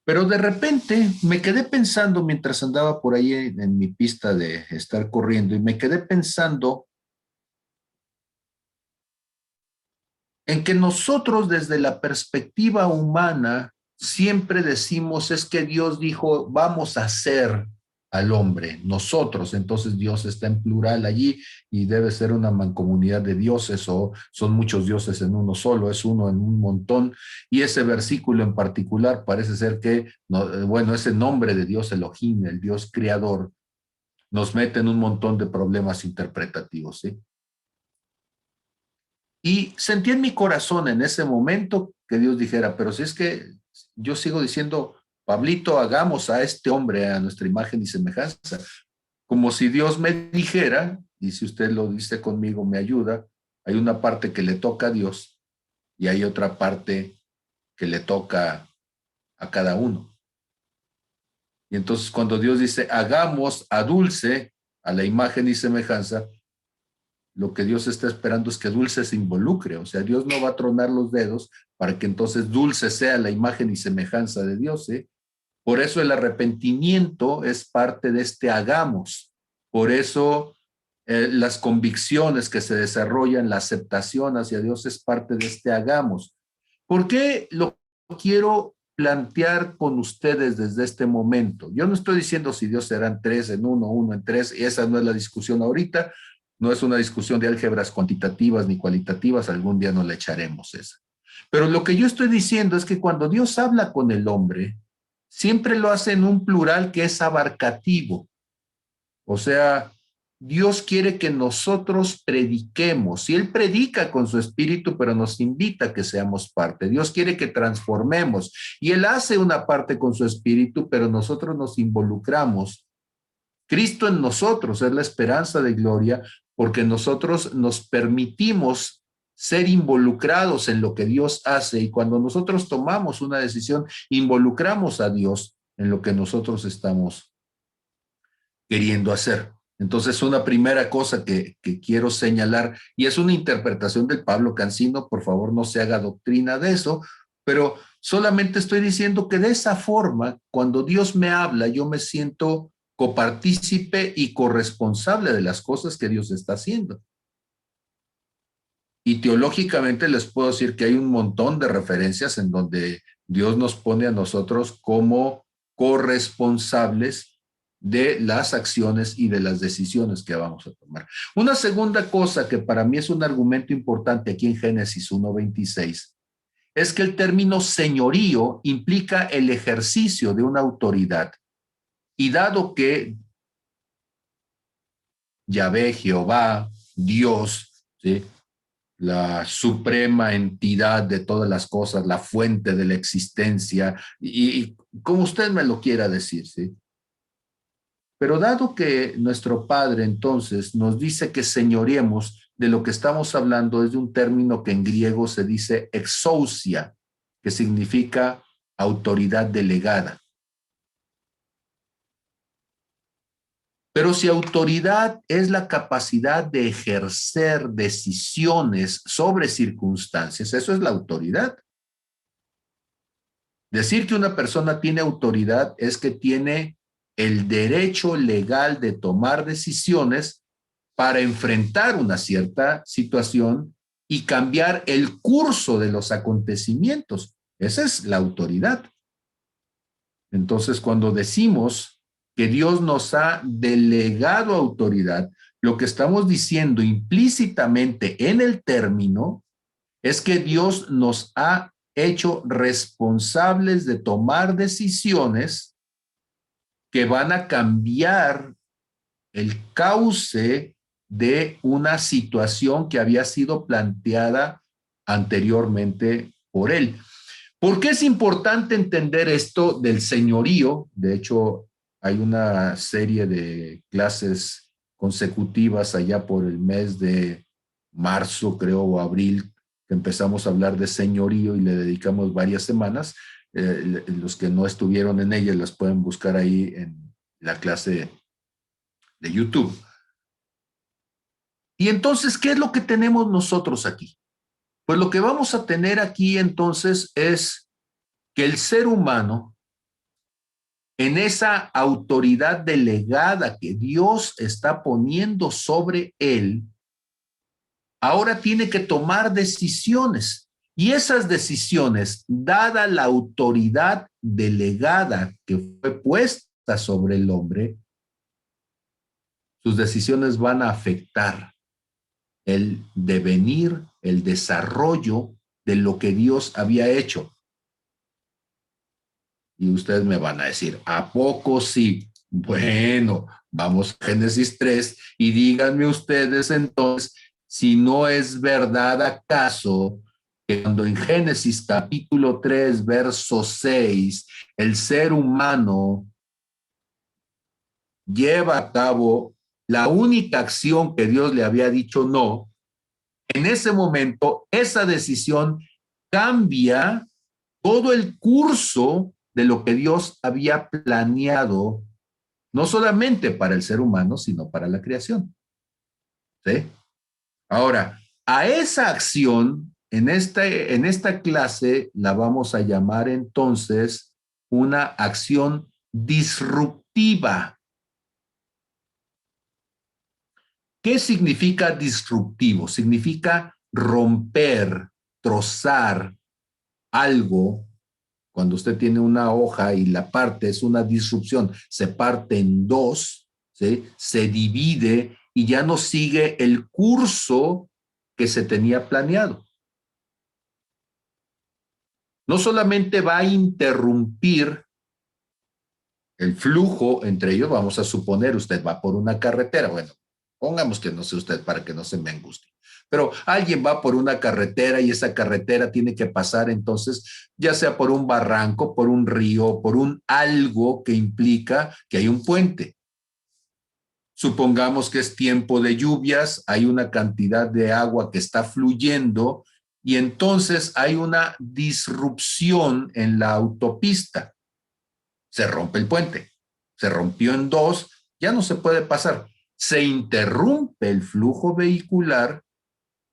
Pero de repente me quedé pensando mientras andaba por ahí en mi pista de estar corriendo y me quedé pensando en que nosotros desde la perspectiva humana siempre decimos es que Dios dijo vamos a hacer al hombre, nosotros, entonces Dios está en plural allí y debe ser una mancomunidad de dioses o son muchos dioses en uno solo, es uno en un montón y ese versículo en particular parece ser que, bueno, ese nombre de Dios Elohim, el Dios creador, nos mete en un montón de problemas interpretativos, ¿sí? Y sentí en mi corazón en ese momento que Dios dijera, pero si es que yo sigo diciendo, Pablito, hagamos a este hombre a nuestra imagen y semejanza, como si Dios me dijera, y si usted lo dice conmigo, me ayuda, hay una parte que le toca a Dios y hay otra parte que le toca a cada uno. Y entonces cuando Dios dice, hagamos a Dulce a la imagen y semejanza, lo que Dios está esperando es que Dulce se involucre. O sea, Dios no va a tronar los dedos para que entonces Dulce sea la imagen y semejanza de Dios, ¿eh? Por eso el arrepentimiento es parte de este hagamos. Por eso las convicciones que se desarrollan, la aceptación hacia Dios es parte de este hagamos. ¿Por qué lo quiero plantear con ustedes desde este momento? Yo no estoy diciendo si Dios será en tres, en uno, uno en tres, y esa no es la discusión ahorita, no es una discusión de álgebras cuantitativas ni cualitativas, algún día nos la echaremos esa. Pero lo que yo estoy diciendo es que cuando Dios habla con el hombre, siempre lo hace en un plural que es abarcativo. O sea, Dios quiere que nosotros prediquemos. Y Él predica con su espíritu, pero nos invita a que seamos parte. Dios quiere que transformemos. Y Él hace una parte con su espíritu, pero nosotros nos involucramos. Cristo en nosotros es la esperanza de gloria, porque nosotros nos permitimos ser involucrados en lo que Dios hace, y cuando nosotros tomamos una decisión, involucramos a Dios en lo que nosotros estamos queriendo hacer. Entonces, una primera cosa que quiero señalar, y es una interpretación del Pablo Cancino, por favor no se haga doctrina de eso, pero solamente estoy diciendo que de esa forma, cuando Dios me habla, yo me siento copartícipe y corresponsable de las cosas que Dios está haciendo. Y teológicamente les puedo decir que hay un montón de referencias en donde Dios nos pone a nosotros como corresponsables de las acciones y de las decisiones que vamos a tomar. Una segunda cosa que para mí es un argumento importante aquí en Génesis 1:26 es que el término señorío implica el ejercicio de una autoridad. Y dado que Yahvé, Jehová, Dios, ¿sí?, la suprema entidad de todas las cosas, la fuente de la existencia, y como usted me lo quiera decir, ¿sí? Pero dado que nuestro Padre entonces nos dice que señoreemos, de lo que estamos hablando es de un término que en griego se dice exousia, que significa autoridad delegada. Pero si autoridad es la capacidad de ejercer decisiones sobre circunstancias, eso es la autoridad. Decir que una persona tiene autoridad es que tiene el derecho legal de tomar decisiones para enfrentar una cierta situación y cambiar el curso de los acontecimientos. Esa es la autoridad. Entonces, cuando decimos que Dios nos ha delegado autoridad, lo que estamos diciendo implícitamente en el término es que Dios nos ha hecho responsables de tomar decisiones que van a cambiar el cauce de una situación que había sido planteada anteriormente por Él. ¿Por qué es importante entender esto del señorío? De hecho, hay una serie de clases consecutivas allá por el mes de marzo, creo, o abril, que empezamos a hablar de señorío y le dedicamos varias semanas. Los que no estuvieron en ella las pueden buscar ahí en la clase de YouTube. Y entonces, ¿qué es lo que tenemos nosotros aquí? Pues lo que vamos a tener aquí entonces es que el ser humano, en esa autoridad delegada que Dios está poniendo sobre él, ahora tiene que tomar decisiones. Y esas decisiones, dada la autoridad delegada que fue puesta sobre el hombre, sus decisiones van a afectar el devenir, el desarrollo de lo que Dios había hecho. Y ustedes me van a decir, ¿a poco sí? Bueno, vamos a Génesis 3 y díganme ustedes entonces si no es verdad acaso que cuando en Génesis capítulo 3, verso 6, el ser humano lleva a cabo la única acción que Dios le había dicho no, en ese momento esa decisión cambia todo el curso de lo que Dios había planeado, no solamente para el ser humano, sino para la creación. ¿Sí? Ahora, a esa acción, en esta clase la vamos a llamar entonces una acción disruptiva. ¿Qué significa disruptivo? Significa romper, trozar algo. Cuando usted tiene una hoja y la parte es una disrupción, se parte en dos, ¿sí? Se divide y ya no sigue el curso que se tenía planeado. No solamente va a interrumpir el flujo entre ellos, vamos a suponer, usted va por una carretera, bueno, pongamos que no sé usted para que no se me angustie, pero alguien va por una carretera y esa carretera tiene que pasar entonces, ya sea por un barranco, por un río, por un algo que implica que hay un puente. Supongamos que es tiempo de lluvias, hay una cantidad de agua que está fluyendo y entonces hay una disrupción en la autopista. Se rompe el puente, se rompió en dos, ya no se puede pasar. Se interrumpe el flujo vehicular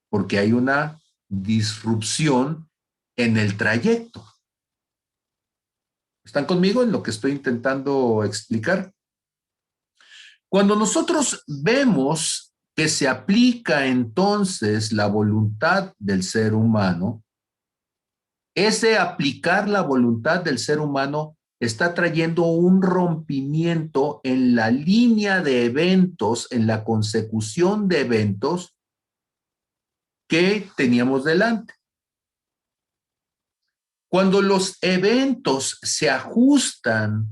porque hay una disrupción en el trayecto. ¿Están conmigo en lo que estoy intentando explicar? Cuando nosotros vemos que se aplica entonces la voluntad del ser humano, ese aplicar la voluntad del ser humano está trayendo un rompimiento en la línea de eventos, en la consecución de eventos que teníamos delante. Cuando los eventos se ajustan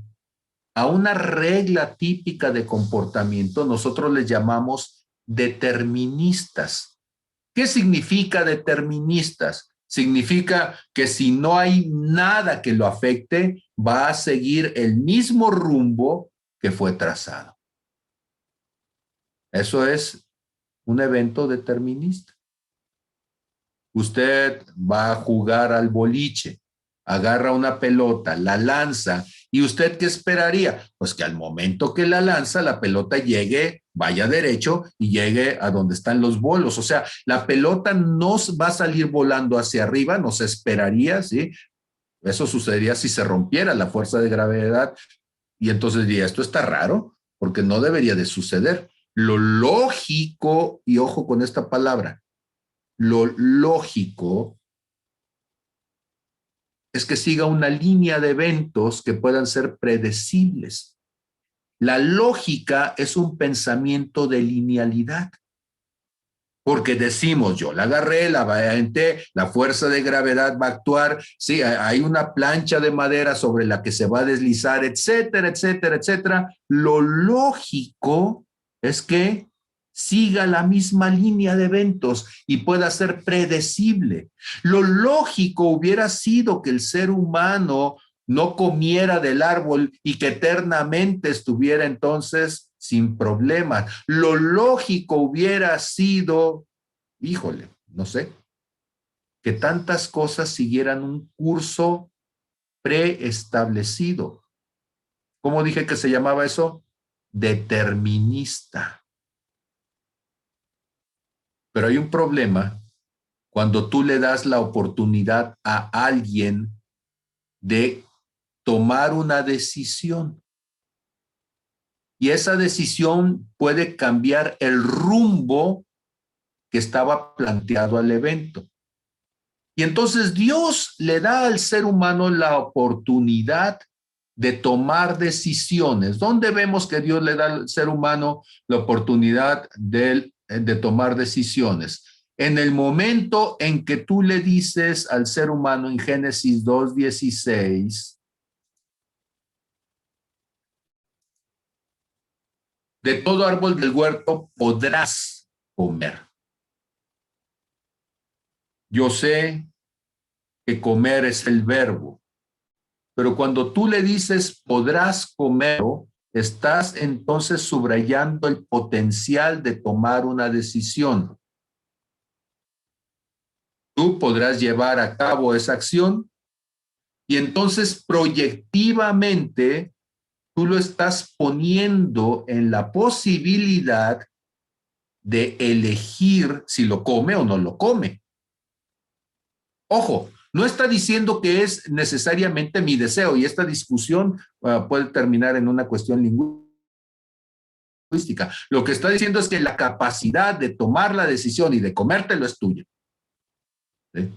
a una regla típica de comportamiento, nosotros les llamamos deterministas. ¿Qué significa deterministas? Significa que si no hay nada que lo afecte, va a seguir el mismo rumbo que fue trazado. Eso es un evento determinista. Usted va a jugar al boliche, agarra una pelota, la lanza, ¿y usted qué esperaría? Pues que al momento que la lanza, la pelota llegue, vaya derecho y llegue a donde están los bolos. O sea, la pelota no va a salir volando hacia arriba, no se esperaría, ¿sí? Eso sucedería si se rompiera la fuerza de gravedad y entonces diría, esto está raro, porque no debería de suceder. Lo lógico, y ojo con esta palabra, lo lógico es que siga una línea de eventos que puedan ser predecibles. La lógica es un pensamiento de linealidad. Porque decimos, yo la agarré, la aventé, la fuerza de gravedad va a actuar, sí, hay una plancha de madera sobre la que se va a deslizar, etcétera, etcétera, etcétera. Lo lógico es que siga la misma línea de eventos y pueda ser predecible. Lo lógico hubiera sido que el ser humano no comiera del árbol y que eternamente estuviera entonces sin problemas. Lo lógico hubiera sido, híjole, no sé, que tantas cosas siguieran un curso preestablecido. ¿Cómo dije que se llamaba eso? Determinista. Pero hay un problema cuando tú le das la oportunidad a alguien de tomar una decisión. Y esa decisión puede cambiar el rumbo que estaba planteado al evento. Y entonces Dios le da al ser humano la oportunidad de tomar decisiones. ¿Dónde vemos que Dios le da al ser humano la oportunidad de tomar decisiones? En el momento en que tú le dices al ser humano en Génesis 2:16, de todo árbol del huerto podrás comer. Yo sé que comer es el verbo, pero cuando tú le dices podrás comer, estás entonces subrayando el potencial de tomar una decisión. Tú podrás llevar a cabo esa acción y entonces proyectivamente tú lo estás poniendo en la posibilidad de elegir si lo come o no lo come. Ojo, no está diciendo que es necesariamente mi deseo, y esta discusión puede terminar en una cuestión lingüística. Lo que está diciendo es que la capacidad de tomar la decisión y de comértelo es tuya. ¿Sí?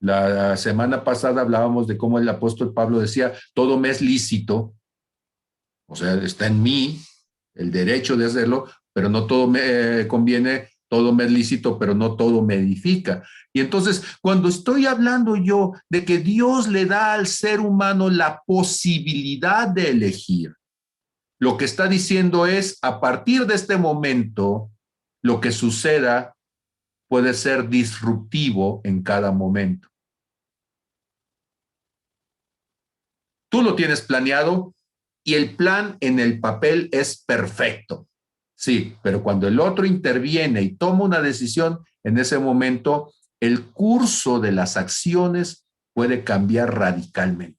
La semana pasada hablábamos de cómo el apóstol Pablo decía, todo me es lícito, o sea, está en mí el derecho de hacerlo, pero no todo me conviene, todo me es lícito, pero no todo me edifica. Y entonces, cuando estoy hablando yo de que Dios le da al ser humano la posibilidad de elegir, lo que está diciendo es, a partir de este momento, lo que suceda puede ser disruptivo en cada momento. Tú lo tienes planeado y el plan en el papel es perfecto. Sí, pero cuando el otro interviene y toma una decisión, en ese momento el curso de las acciones puede cambiar radicalmente.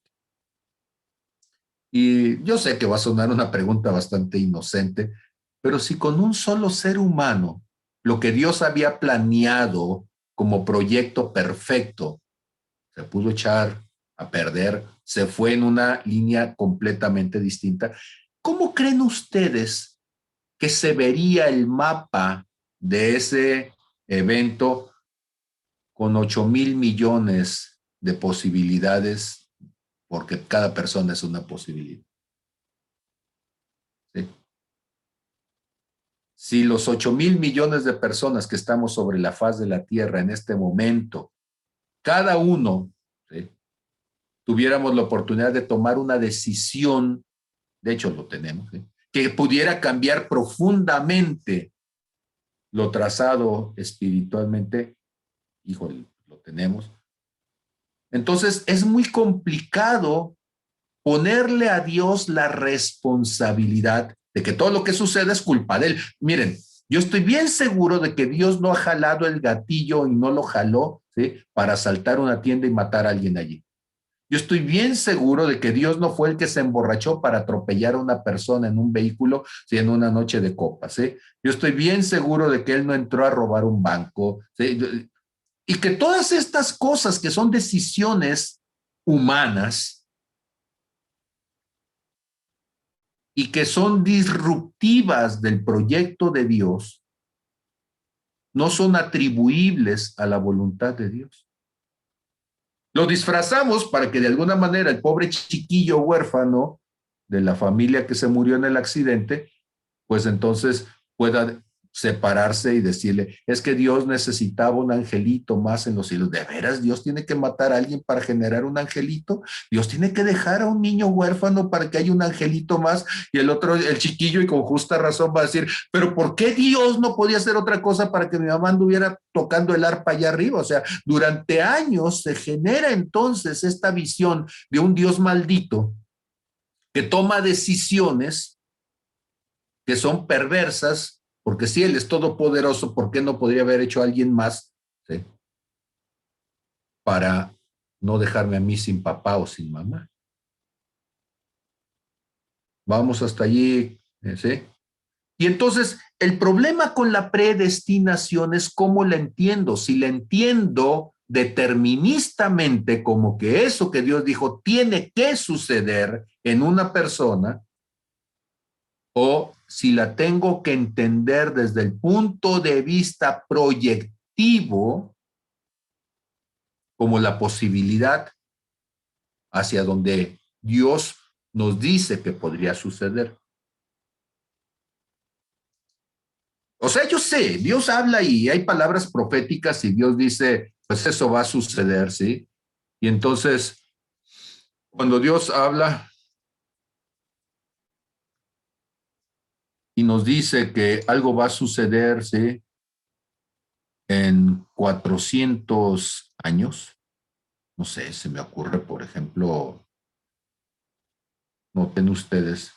Y yo sé que va a sonar una pregunta bastante inocente, pero si con un solo ser humano, lo que Dios había planeado como proyecto perfecto, se pudo echar a perder, se fue en una línea completamente distinta, ¿cómo creen ustedes que se vería el mapa de ese evento con 8,000 millones de posibilidades, porque cada persona es una posibilidad? ¿Sí? Si los 8,000 millones de personas que estamos sobre la faz de la Tierra en este momento, cada uno, ¿sí?, tuviéramos la oportunidad de tomar una decisión, de hecho lo tenemos, ¿sí?, que pudiera cambiar profundamente lo trazado espiritualmente, híjole, lo tenemos. Entonces es muy complicado ponerle a Dios la responsabilidad de que todo lo que sucede es culpa de él. Miren, yo estoy bien seguro de que Dios no ha jalado el gatillo y no lo jaló, ¿sí?, para asaltar una tienda y matar a alguien allí. Yo estoy bien seguro de que Dios no fue el que se emborrachó para atropellar a una persona en un vehículo, ¿sí?, en una noche de copas, ¿sí? Yo estoy bien seguro de que él no entró a robar un banco, ¿sí? Y que todas estas cosas que son decisiones humanas y que son disruptivas del proyecto de Dios, no son atribuibles a la voluntad de Dios. Lo disfrazamos para que de alguna manera el pobre chiquillo huérfano de la familia que se murió en el accidente, pues entonces pueda separarse y decirle, es que Dios necesitaba un angelito más en los cielos. ¿De veras Dios tiene que matar a alguien para generar un angelito? Dios tiene que dejar a un niño huérfano para que haya un angelito más. Y el otro, el chiquillo, y con justa razón va a decir, pero ¿por qué Dios no podía hacer otra cosa para que mi mamá anduviera tocando el arpa allá arriba? O sea, durante años se genera entonces esta visión de un Dios maldito que toma decisiones que son perversas, porque si Él es todopoderoso, ¿por qué no podría haber hecho a alguien más, ¿sí?, para no dejarme a mí sin papá o sin mamá? Vamos hasta allí, ¿sí? Y entonces, el problema con la predestinación es cómo la entiendo. Si la entiendo deterministamente como que eso que Dios dijo tiene que suceder en una persona, o si la tengo que entender desde el punto de vista proyectivo como la posibilidad hacia donde Dios nos dice que podría suceder. O sea, yo sé, Dios habla y hay palabras proféticas y Dios dice, pues eso va a suceder, ¿sí? Y entonces, cuando Dios habla y nos dice que algo va a suceder, ¿sí?, en 400 años. No sé, se me ocurre, por ejemplo, noten ustedes,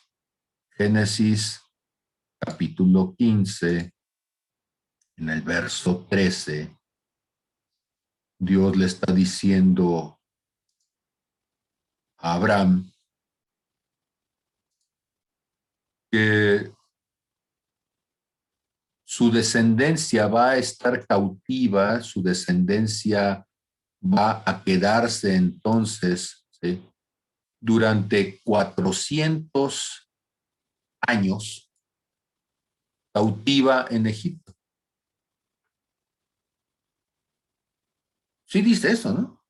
Génesis capítulo 15, en el verso 13, Dios le está diciendo a Abraham que su descendencia va a estar cautiva, su descendencia va a quedarse entonces, ¿sí?, durante 400 años cautiva en Egipto. Sí dice eso, ¿no?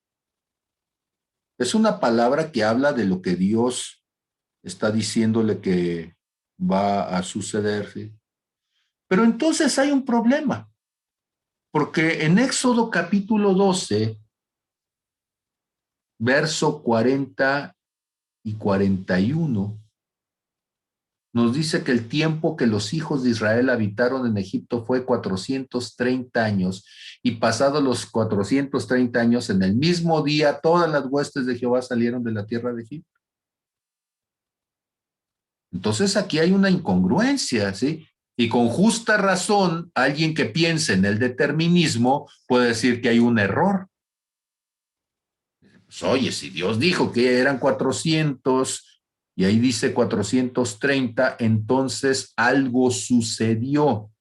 Es una palabra que habla de lo que Dios está diciéndole que va a suceder, ¿sí? Pero entonces hay un problema, porque en Éxodo capítulo 12, verso 40 y 41, nos dice que el tiempo que los hijos de Israel habitaron en Egipto fue 430 años, y pasados los 430 años, en el mismo día, todas las huestes de Jehová salieron de la tierra de Egipto. Entonces aquí hay una incongruencia, ¿sí? Y con justa razón, alguien que piense en el determinismo puede decir que hay un error. Pues, oye, si Dios dijo que eran 400 y ahí dice 430, entonces algo sucedió.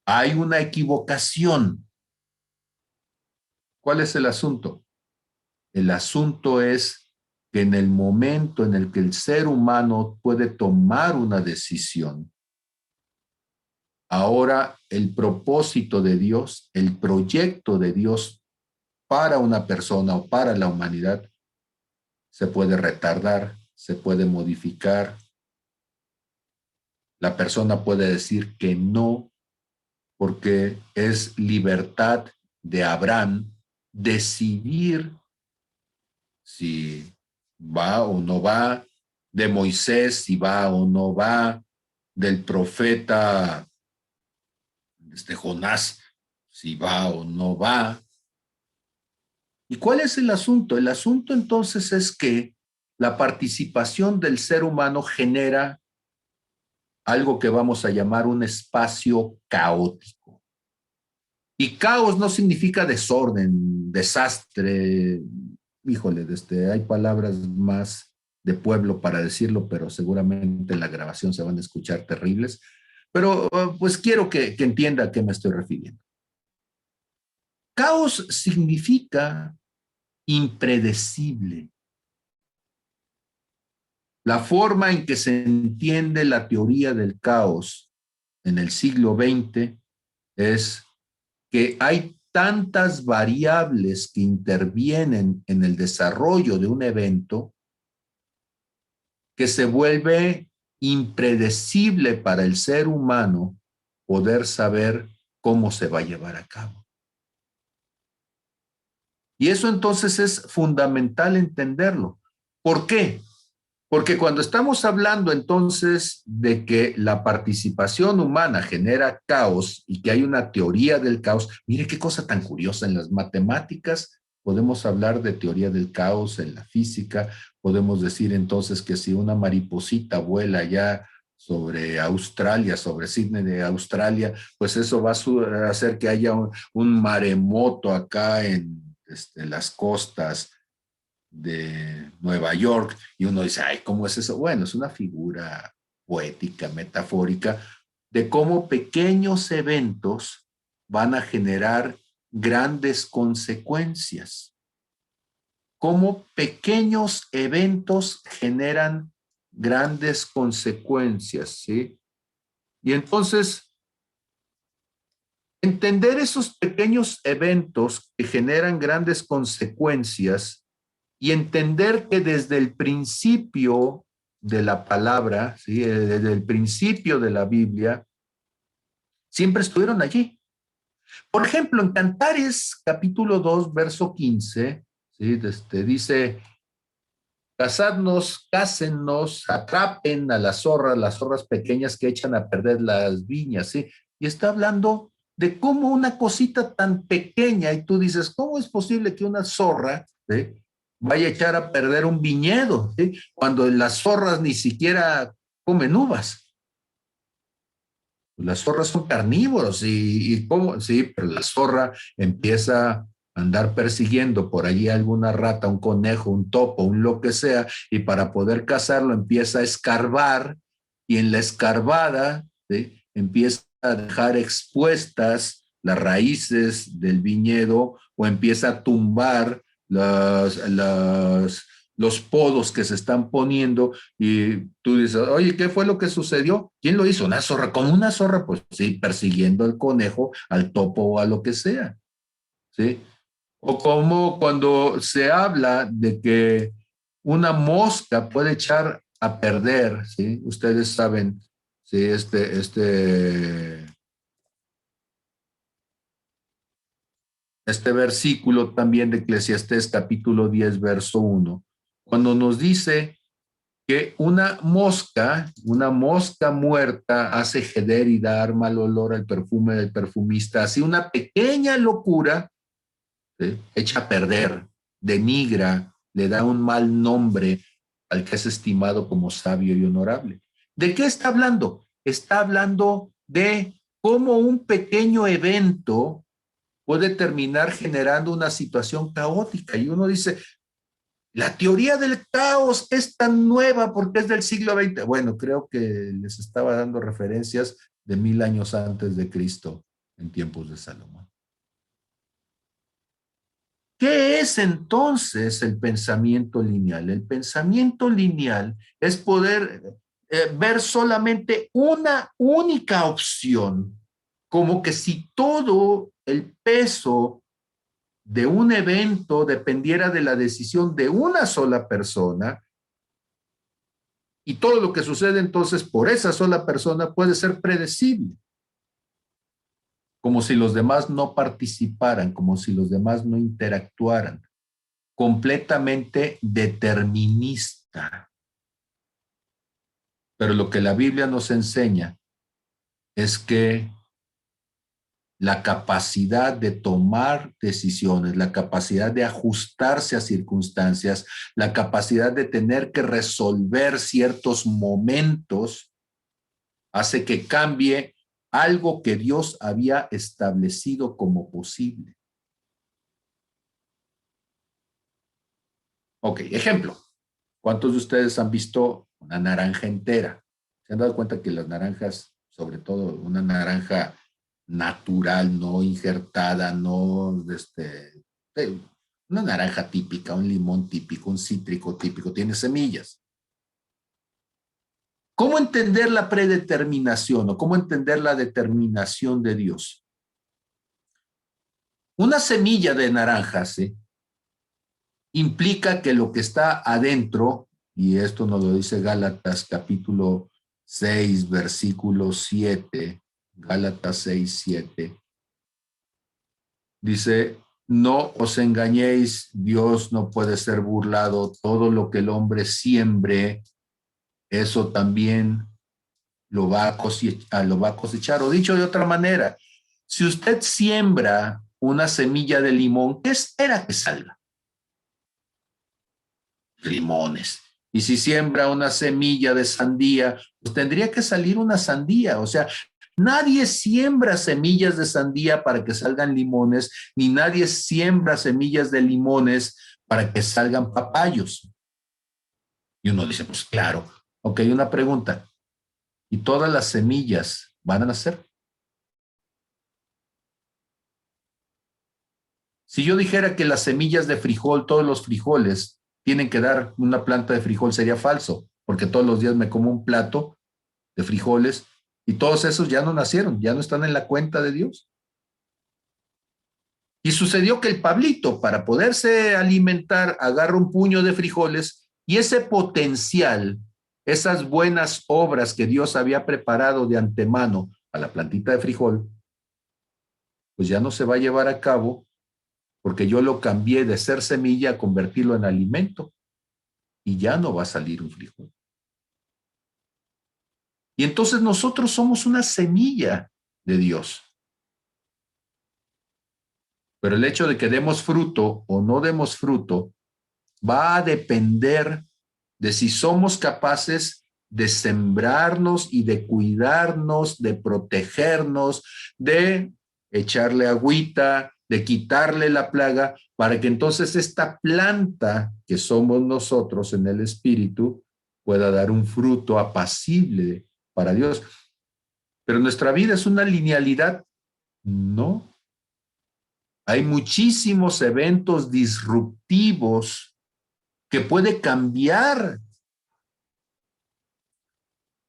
Hay una equivocación. ¿Cuál es el asunto? El asunto es que en el momento en el que el ser humano puede tomar una decisión, ahora el propósito de Dios, el proyecto de Dios para una persona o para la humanidad se puede retardar, se puede modificar. La persona puede decir que no, porque es libertad de Abraham decidir si va o no va, de Moisés si va o no va, del profeta Jonás si va o no va. ¿Y cuál es el asunto? El asunto entonces es que la participación del ser humano genera algo que vamos a llamar un espacio caótico. Y caos no significa desorden, desastre. Híjole, hay palabras más de pueblo para decirlo, pero seguramente en la grabación se van a escuchar terribles. Pero pues quiero que entienda a qué me estoy refiriendo. Caos significa impredecible. La forma en que se entiende la teoría del caos en el siglo XX es que hay tantas variables que intervienen en el desarrollo de un evento que se vuelve impredecible para el ser humano poder saber cómo se va a llevar a cabo. Y eso entonces es fundamental entenderlo. ¿Por qué? Porque cuando estamos hablando entonces de que la participación humana genera caos y que hay una teoría del caos, mire qué cosa tan curiosa, en las matemáticas podemos hablar de teoría del caos, en la física podemos decir entonces que si una mariposita vuela ya sobre Australia, sobre Sydney de Australia, pues eso va a hacer que haya un maremoto acá en las costas de Nueva York, y uno dice, ay, ¿cómo es eso? Bueno, es una figura poética, metafórica, de cómo pequeños eventos van a generar grandes consecuencias. Cómo pequeños eventos generan grandes consecuencias, ¿sí? Y entonces, entender esos pequeños eventos que generan grandes consecuencias y entender que desde el principio de la palabra, ¿sí?, desde el principio de la Biblia, siempre estuvieron allí. Por ejemplo, en Cantares, capítulo 2, verso 15, ¿sí?, dice, cazadnos, cácennos, atrapen a las zorras pequeñas que echan a perder las viñas, ¿sí? Y está hablando de cómo una cosita tan pequeña, y tú dices, ¿cómo es posible que una zorra, ¿sí?, vaya a echar a perder un viñedo, ¿sí?, cuando las zorras ni siquiera comen uvas? Las zorras son carnívoros y ¿cómo? Sí, pero la zorra empieza a andar persiguiendo por allí alguna rata, un conejo, un topo, un lo que sea, y para poder cazarlo empieza a escarbar, y en la escarbada, ¿sí?, empieza a dejar expuestas las raíces del viñedo o empieza a tumbar los podos que se están poniendo, y tú dices, oye, ¿qué fue lo que sucedió? ¿Quién lo hizo? Una zorra. ¿Cómo una zorra? Pues sí, persiguiendo al conejo, al topo o a lo que sea, ¿sí? O como cuando se habla de que una mosca puede echar a perder, ¿sí? Ustedes saben, ¿sí? Este versículo también de Eclesiastés capítulo 10, verso 1, cuando nos dice que una mosca muerta hace heder y dar mal olor al perfume del perfumista. Así una pequeña locura, ¿sí?, echa a perder, denigra, le da un mal nombre al que es estimado como sabio y honorable. ¿De qué está hablando? Está hablando de cómo un pequeño evento puede terminar generando una situación caótica. Y uno dice, la teoría del caos es tan nueva porque es del siglo XX. Bueno, creo que les estaba dando referencias de 1000 años antes de Cristo, en tiempos de Salomón. ¿Qué es entonces el pensamiento lineal? El pensamiento lineal es poder ver solamente una única opción, como que si todo el peso de un evento dependiera de la decisión de una sola persona, y todo lo que sucede entonces por esa sola persona puede ser predecible, como si los demás no participaran, como si los demás no interactuaran, completamente determinista. Pero lo que la Biblia nos enseña es que la capacidad de tomar decisiones, la capacidad de ajustarse a circunstancias, la capacidad de tener que resolver ciertos momentos, hace que cambie algo que Dios había establecido como posible. Ok, ejemplo. ¿Cuántos de ustedes han visto una naranja entera? ¿Se han dado cuenta que las naranjas, sobre todo una naranja natural, no injertada, no una naranja típica, un limón típico, un cítrico típico, tiene semillas? ¿Cómo entender la predeterminación o cómo entender la determinación de Dios? Una semilla de naranja, ¿sí?, implica que lo que está adentro, y esto nos lo dice Gálatas capítulo 6, versículo 7, Gálatas 6, 7, dice, no os engañéis, Dios no puede ser burlado, todo lo que el hombre siembre, eso también lo va a cosechar. O dicho de otra manera, si usted siembra una semilla de limón, ¿qué espera que salga? Limones. Y si siembra una semilla de sandía, pues tendría que salir una sandía. O sea, nadie siembra semillas de sandía para que salgan limones, ni nadie siembra semillas de limones para que salgan papayos. Y uno dice, pues claro. Ok, una pregunta. ¿Y todas las semillas van a nacer? Si yo dijera que las semillas de frijol, todos los frijoles, tienen que dar una planta de frijol, sería falso, porque todos los días me como un plato de frijoles y todos esos ya no nacieron, ya no están en la cuenta de Dios. Y sucedió que el Pablito, para poderse alimentar, agarra un puño de frijoles y ese potencial, esas buenas obras que Dios había preparado de antemano a la plantita de frijol, pues ya no se va a llevar a cabo porque yo lo cambié de ser semilla a convertirlo en alimento y ya no va a salir un frijol. Y entonces nosotros somos una semilla de Dios. Pero el hecho de que demos fruto o no demos fruto va a depender de si somos capaces de sembrarnos y de cuidarnos, de protegernos, de echarle agüita, de quitarle la plaga, para que entonces esta planta que somos nosotros en el espíritu pueda dar un fruto apacible para Dios. Pero nuestra vida es una linealidad. No. Hay muchísimos eventos disruptivos que puede cambiar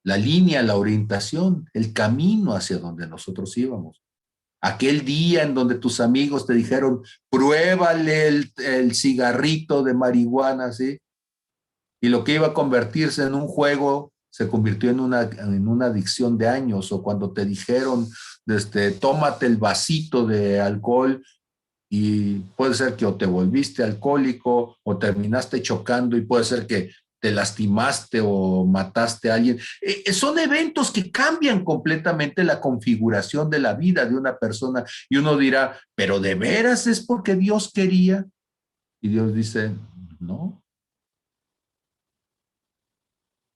la línea, la orientación, el camino hacia donde nosotros íbamos. Aquel día en donde tus amigos te dijeron, pruébale el cigarrito de marihuana, ¿sí? Y lo que iba a convertirse en un juego se convirtió en una adicción de años, o cuando te dijeron, tómate el vasito de alcohol, y puede ser que o te volviste alcohólico o terminaste chocando, y puede ser que te lastimaste o mataste a alguien. Son eventos que cambian completamente la configuración de la vida de una persona, y uno dirá, ¿pero de veras es porque Dios quería? Y Dios dice, no.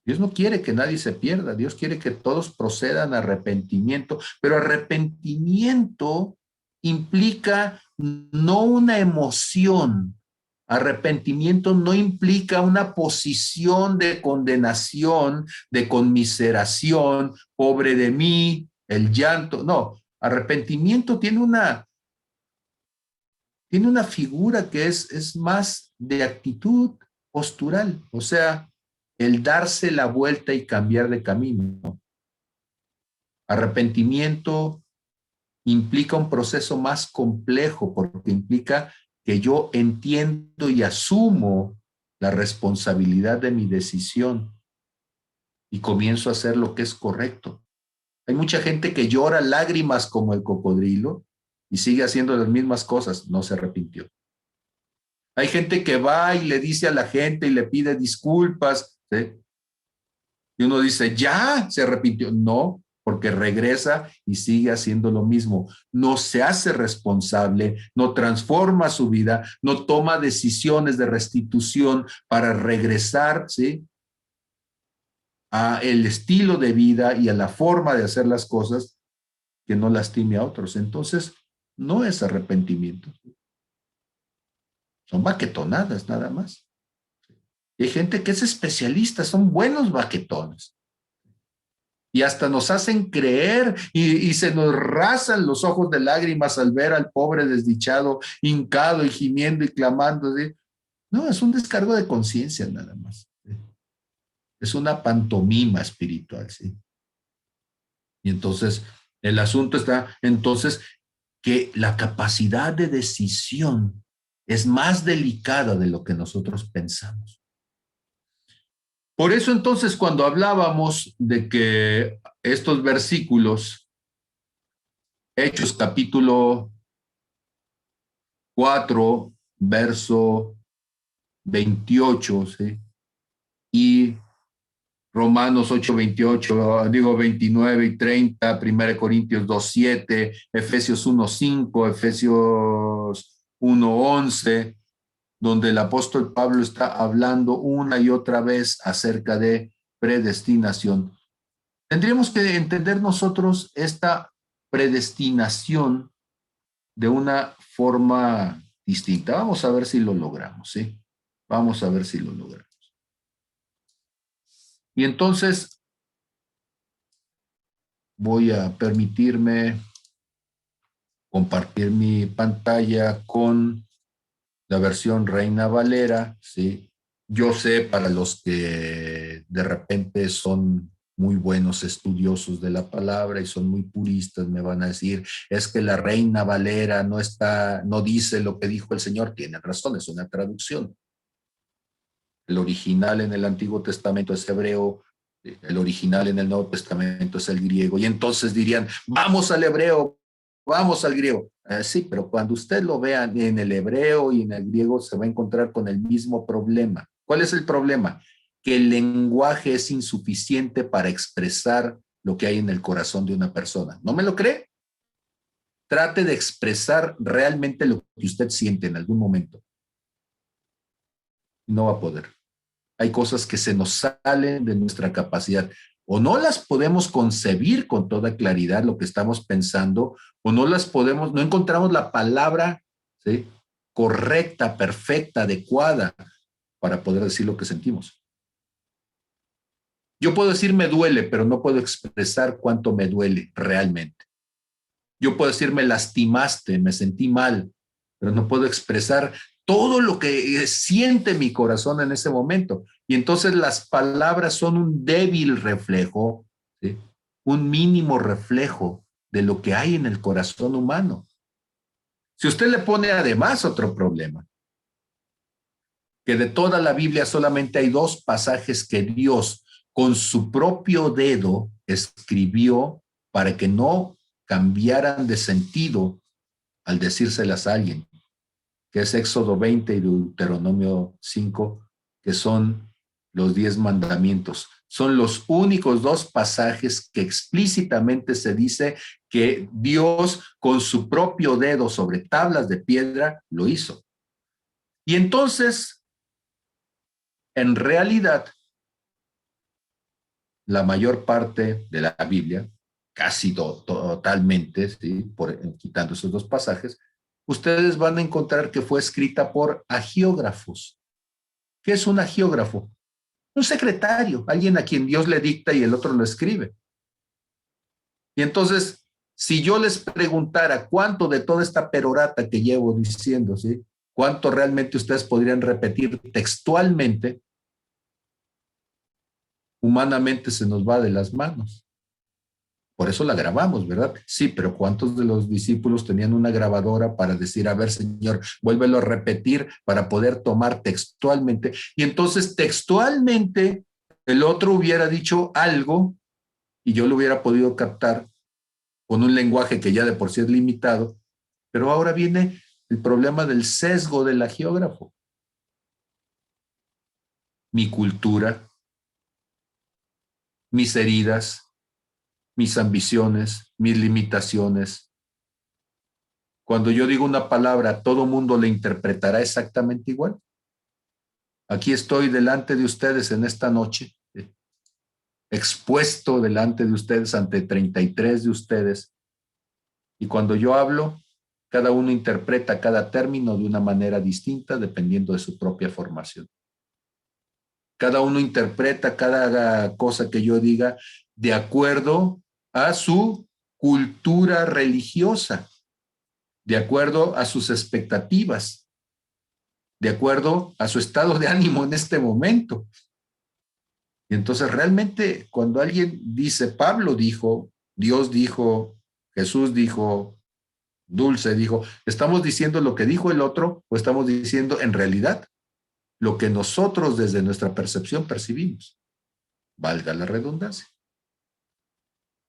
Dios no quiere que nadie se pierda, Dios quiere que todos procedan a arrepentimiento, pero arrepentimiento implica no una emoción. Arrepentimiento no implica una posición de condenación, de conmiseración, pobre de mí, el llanto. No, arrepentimiento tiene una figura que es más de actitud postural, o sea, el darse la vuelta y cambiar de camino. Arrepentimiento implica un proceso más complejo, porque implica que yo entiendo y asumo la responsabilidad de mi decisión y comienzo a hacer lo que es correcto. Hay mucha gente que llora lágrimas como el cocodrilo y sigue haciendo las mismas cosas, no se arrepintió. Hay gente que va y le dice a la gente y le pide disculpas, ¿sí? Y uno dice, ya, se arrepintió. No, porque regresa y sigue haciendo lo mismo. No se hace responsable, no transforma su vida, no toma decisiones de restitución para regresar, ¿sí?, a el estilo de vida y a la forma de hacer las cosas que no lastime a otros. Entonces, no es arrepentimiento. Son baquetonadas nada más. Y hay gente que es especialista, son buenos baquetones. Y hasta nos hacen creer y se nos rasan los ojos de lágrimas al ver al pobre desdichado hincado y gimiendo y clamando. ¿Sí? No, es un descargo de conciencia nada más. ¿Sí? Es una pantomima espiritual, ¿sí? Y entonces el asunto está entonces que la capacidad de decisión es más delicada de lo que nosotros pensamos. Por eso entonces cuando hablábamos de que estos versículos, Hechos capítulo 4, verso 28, ¿sí?, y Romanos 8, 28, 29 y 30, 1 Corintios 2, 7, Efesios 1, 5, Efesios 1, 11, donde el apóstol Pablo está hablando una y otra vez acerca de predestinación. Tendríamos que entender nosotros esta predestinación de una forma distinta. Vamos a ver si lo logramos, ¿sí? Vamos a ver si lo logramos. Y entonces voy a permitirme compartir mi pantalla con la versión Reina Valera, ¿sí? Yo sé, para los que de repente son muy buenos estudiosos de la palabra y son muy puristas, me van a decir, es que la Reina Valera no dice lo que dijo el Señor. Tienen razón, es una traducción. El original en el Antiguo Testamento es hebreo, el original en el Nuevo Testamento es el griego. Y entonces dirían, vamos al hebreo, vamos al griego. Sí, pero cuando usted lo vea en el hebreo y en el griego se va a encontrar con el mismo problema. ¿Cuál es el problema? Que el lenguaje es insuficiente para expresar lo que hay en el corazón de una persona. ¿No me lo cree? trate de expresar realmente lo que usted siente en algún momento. No va a poder. Hay cosas que se nos salen de nuestra capacidad. O no las podemos concebir con toda claridad lo que estamos pensando, o no encontramos la palabra, ¿sí?, correcta, perfecta, adecuada para poder decir lo que sentimos. Yo puedo decir me duele, pero no puedo expresar cuánto me duele realmente. Yo puedo decir me lastimaste, me sentí mal, pero no puedo expresar todo lo que siente mi corazón en ese momento. Y entonces las palabras son un débil reflejo, ¿sí?, un mínimo reflejo de lo que hay en el corazón humano. Si usted le pone además otro problema, que de toda la Biblia solamente hay 2 pasajes que Dios con su propio dedo escribió para que no cambiaran de sentido al decírselas a alguien, que es Éxodo 20 y Deuteronomio 5, que son los 10 mandamientos. Son los únicos 2 pasajes que explícitamente se dice que Dios con su propio dedo sobre tablas de piedra lo hizo. Y entonces, en realidad, la mayor parte de la Biblia, casi totalmente, ¿sí?, quitando esos 2 pasajes, ustedes van a encontrar que fue escrita por agiógrafos. ¿Qué es un agiógrafo? Un secretario, alguien a quien Dios le dicta y el otro lo escribe. Y entonces, si yo les preguntara cuánto de toda esta perorata que llevo diciendo, ¿sí?, cuánto realmente ustedes podrían repetir textualmente, humanamente se nos va de las manos. Por eso la grabamos, ¿verdad? Sí, pero ¿cuántos de los discípulos tenían una grabadora para decir, a ver, Señor, vuélvelo a repetir para poder tomar textualmente? Y entonces textualmente el otro hubiera dicho algo y yo lo hubiera podido captar con un lenguaje que ya de por sí es limitado, pero ahora viene el problema del sesgo del agiógrafo. Mi cultura, mis heridas, mis ambiciones, mis limitaciones. Cuando yo digo una palabra, todo mundo la interpretará exactamente igual. Aquí estoy delante de ustedes en esta noche, expuesto delante de ustedes ante 33 de ustedes. Y cuando yo hablo, cada uno interpreta cada término de una manera distinta dependiendo de su propia formación. Cada uno interpreta cada cosa que yo diga de acuerdo a su cultura religiosa, de acuerdo a sus expectativas, de acuerdo a su estado de ánimo en este momento. Y entonces realmente cuando alguien dice, Pablo dijo, Dios dijo, Jesús dijo, Dulce dijo, ¿estamos diciendo lo que dijo el otro o estamos diciendo en realidad lo que nosotros desde nuestra percepción percibimos? Valga la redundancia.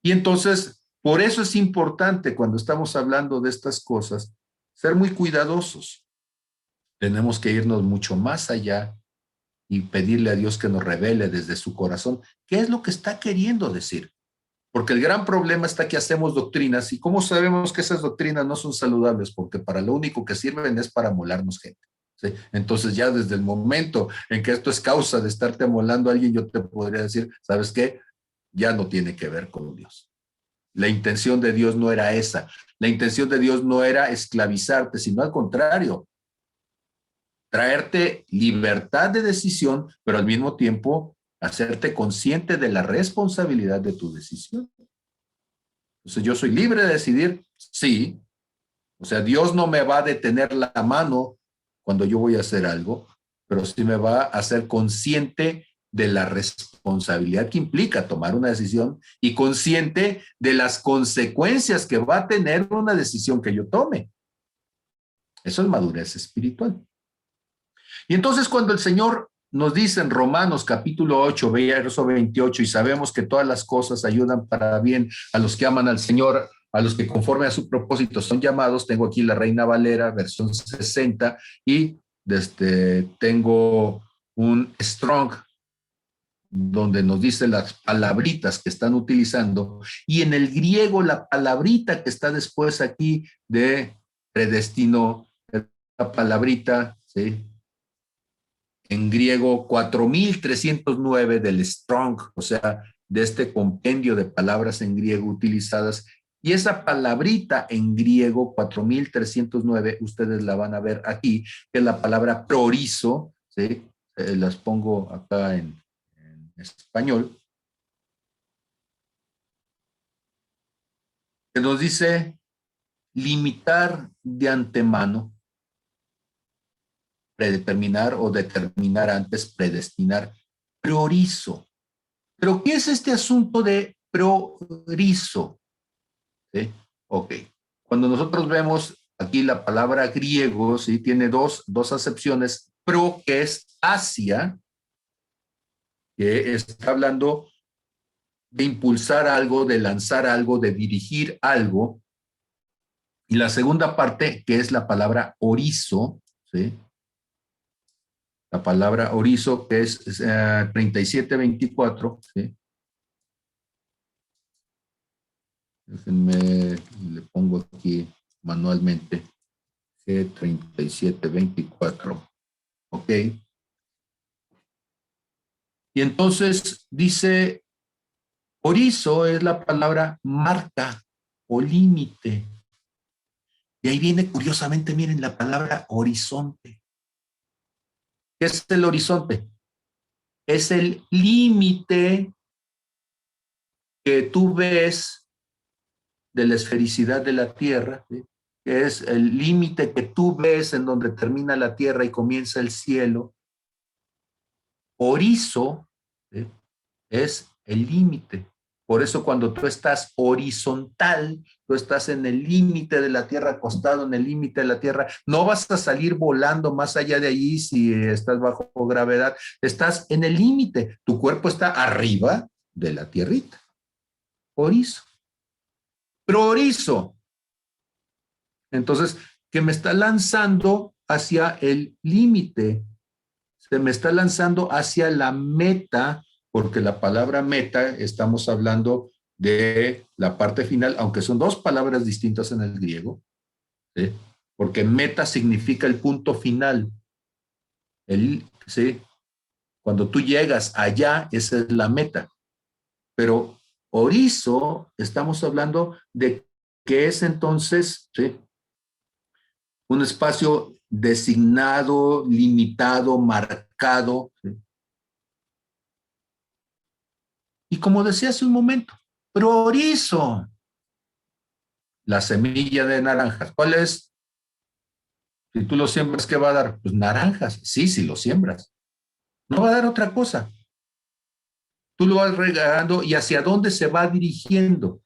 Y entonces, por eso es importante cuando estamos hablando de estas cosas, ser muy cuidadosos. Tenemos que irnos mucho más allá y pedirle a Dios que nos revele desde su corazón qué es lo que está queriendo decir. Porque el gran problema está que hacemos doctrinas y ¿cómo sabemos que esas doctrinas no son saludables? Porque para lo único que sirven es para molarnos gente, ¿sí? Entonces ya desde el momento en que esto es causa de estarte molando a alguien, yo te podría decir, ¿sabes qué? Ya no tiene que ver con Dios. La intención de Dios no era esa. La intención de Dios no era esclavizarte, sino al contrario, traerte libertad de decisión, pero al mismo tiempo hacerte consciente de la responsabilidad de tu decisión. Entonces yo soy libre de decidir, sí. O sea, Dios no me va a detener la mano cuando yo voy a hacer algo, pero sí me va a hacer consciente de la responsabilidad que implica tomar una decisión y consciente de las consecuencias que va a tener una decisión que yo tome. Eso es madurez espiritual. Y entonces cuando el Señor nos dice en Romanos capítulo 8, verso 28, y sabemos que todas las cosas ayudan para bien a los que aman al Señor, a los que conforme a su propósito son llamados. Tengo aquí la Reina Valera, versión 60, y tengo un Strong donde nos dice las palabritas que están utilizando, y en el griego la palabrita que está después aquí de predestinó, la palabrita, ¿sí? En griego 4309 del Strong, o sea, de este compendio de palabras en griego utilizadas, y esa palabrita en griego 4309, ustedes la van a ver aquí, que es la palabra prorizo, ¿sí? Las pongo acá en español, que nos dice limitar de antemano, predeterminar o determinar antes, predestinar, priorizo. ¿Pero qué es este asunto de priorizo? ¿Sí? Ok. Cuando nosotros vemos aquí la palabra griego, ¿sí? Tiene dos acepciones. Pro, que es hacia, que está hablando de impulsar algo, de lanzar algo, de dirigir algo. Y la segunda parte, que es la palabra orizo, ¿sí? La palabra orizo, que es 3724, ¿sí? Déjenme, le pongo aquí manualmente, G3724, ¿ok? Y entonces dice, orizo es la palabra marca o límite. Y ahí viene curiosamente, miren, la palabra horizonte. ¿Qué es el horizonte? Es el límite que tú ves de la esfericidad de la Tierra, ¿sí? Que es el límite que tú ves en donde termina la Tierra y comienza el cielo. Horizo, ¿sí? Es el límite. Por eso cuando tú estás horizontal, tú estás en el límite de la Tierra, acostado en el límite de la Tierra, no vas a salir volando más allá de allí si estás bajo gravedad, estás en el límite, tu cuerpo está arriba de la tierrita. Horizo. Priorizo. Entonces, que me está lanzando hacia el límite, se me está lanzando hacia la meta, porque la palabra meta, estamos hablando de la parte final, aunque son dos palabras distintas en el griego, ¿sí? Porque meta significa el punto final. ¿Sí? Cuando tú llegas allá, esa es la meta. Pero horizo, estamos hablando de que es entonces, ¿sí? Un espacio designado, limitado, marcado, ¿sí? Y como decía hace un momento, priorizo la semilla de naranjas. ¿Cuál es? Si tú lo siembras, ¿qué va a dar? Pues naranjas. Sí, si lo siembras. No va a dar otra cosa. Tú lo vas regando y hacia dónde se va dirigiendo.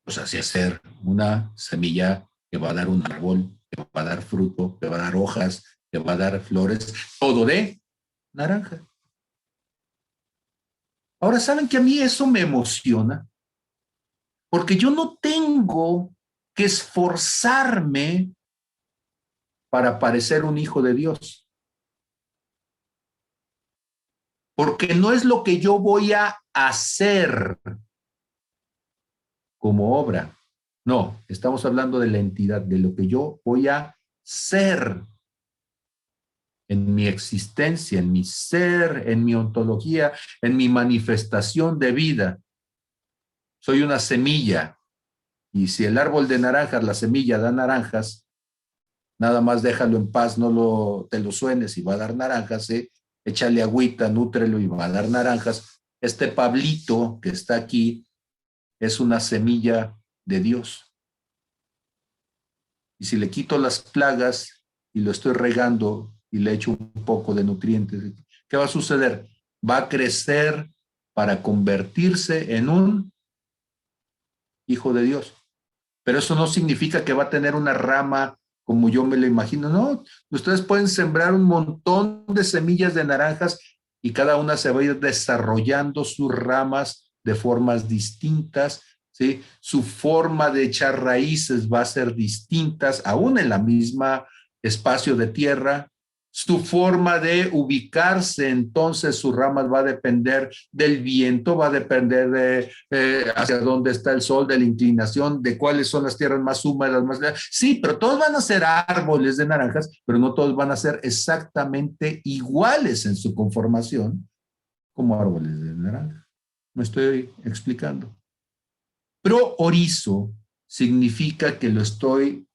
Pues hacia ser una semilla que va a dar un árbol, que va a dar fruto, que va a dar hojas, que va a dar flores, todo de naranja. Ahora, ¿saben que a mí eso me emociona? Porque yo no tengo que esforzarme para parecer un hijo de Dios. Porque no es lo que yo voy a hacer como obra. No, estamos hablando de la entidad, de lo que yo voy a ser en mi existencia, en mi ser, en mi ontología, en mi manifestación de vida. Soy una semilla. Y si el árbol de naranjas, la semilla da naranjas, nada más déjalo en paz, no te lo suenes y va a dar naranjas, ¿eh? Échale agüita, nútrelo y va a dar naranjas. Este Pablito que está aquí es una semilla de Dios. Y si le quito las plagas y lo estoy regando y le echo un poco de nutrientes, ¿qué va a suceder? Va a crecer para convertirse en un hijo de Dios. Pero eso no significa que va a tener una rama como yo me lo imagino. No, ustedes pueden sembrar un montón de semillas de naranjas y cada una se va a ir desarrollando sus ramas de formas distintas, ¿sí? Su forma de echar raíces va a ser distintas, aún en la misma espacio de tierra, Su forma de ubicarse, entonces su ramas va a depender del viento, va a depender de hacia dónde está el sol, de la inclinación, de cuáles son las tierras más húmedas, más... Sí, pero todos van a ser árboles de naranjas, pero no todos van a ser exactamente iguales en su conformación como árboles de naranja. Me estoy explicando. Pro orizo significa que lo estoy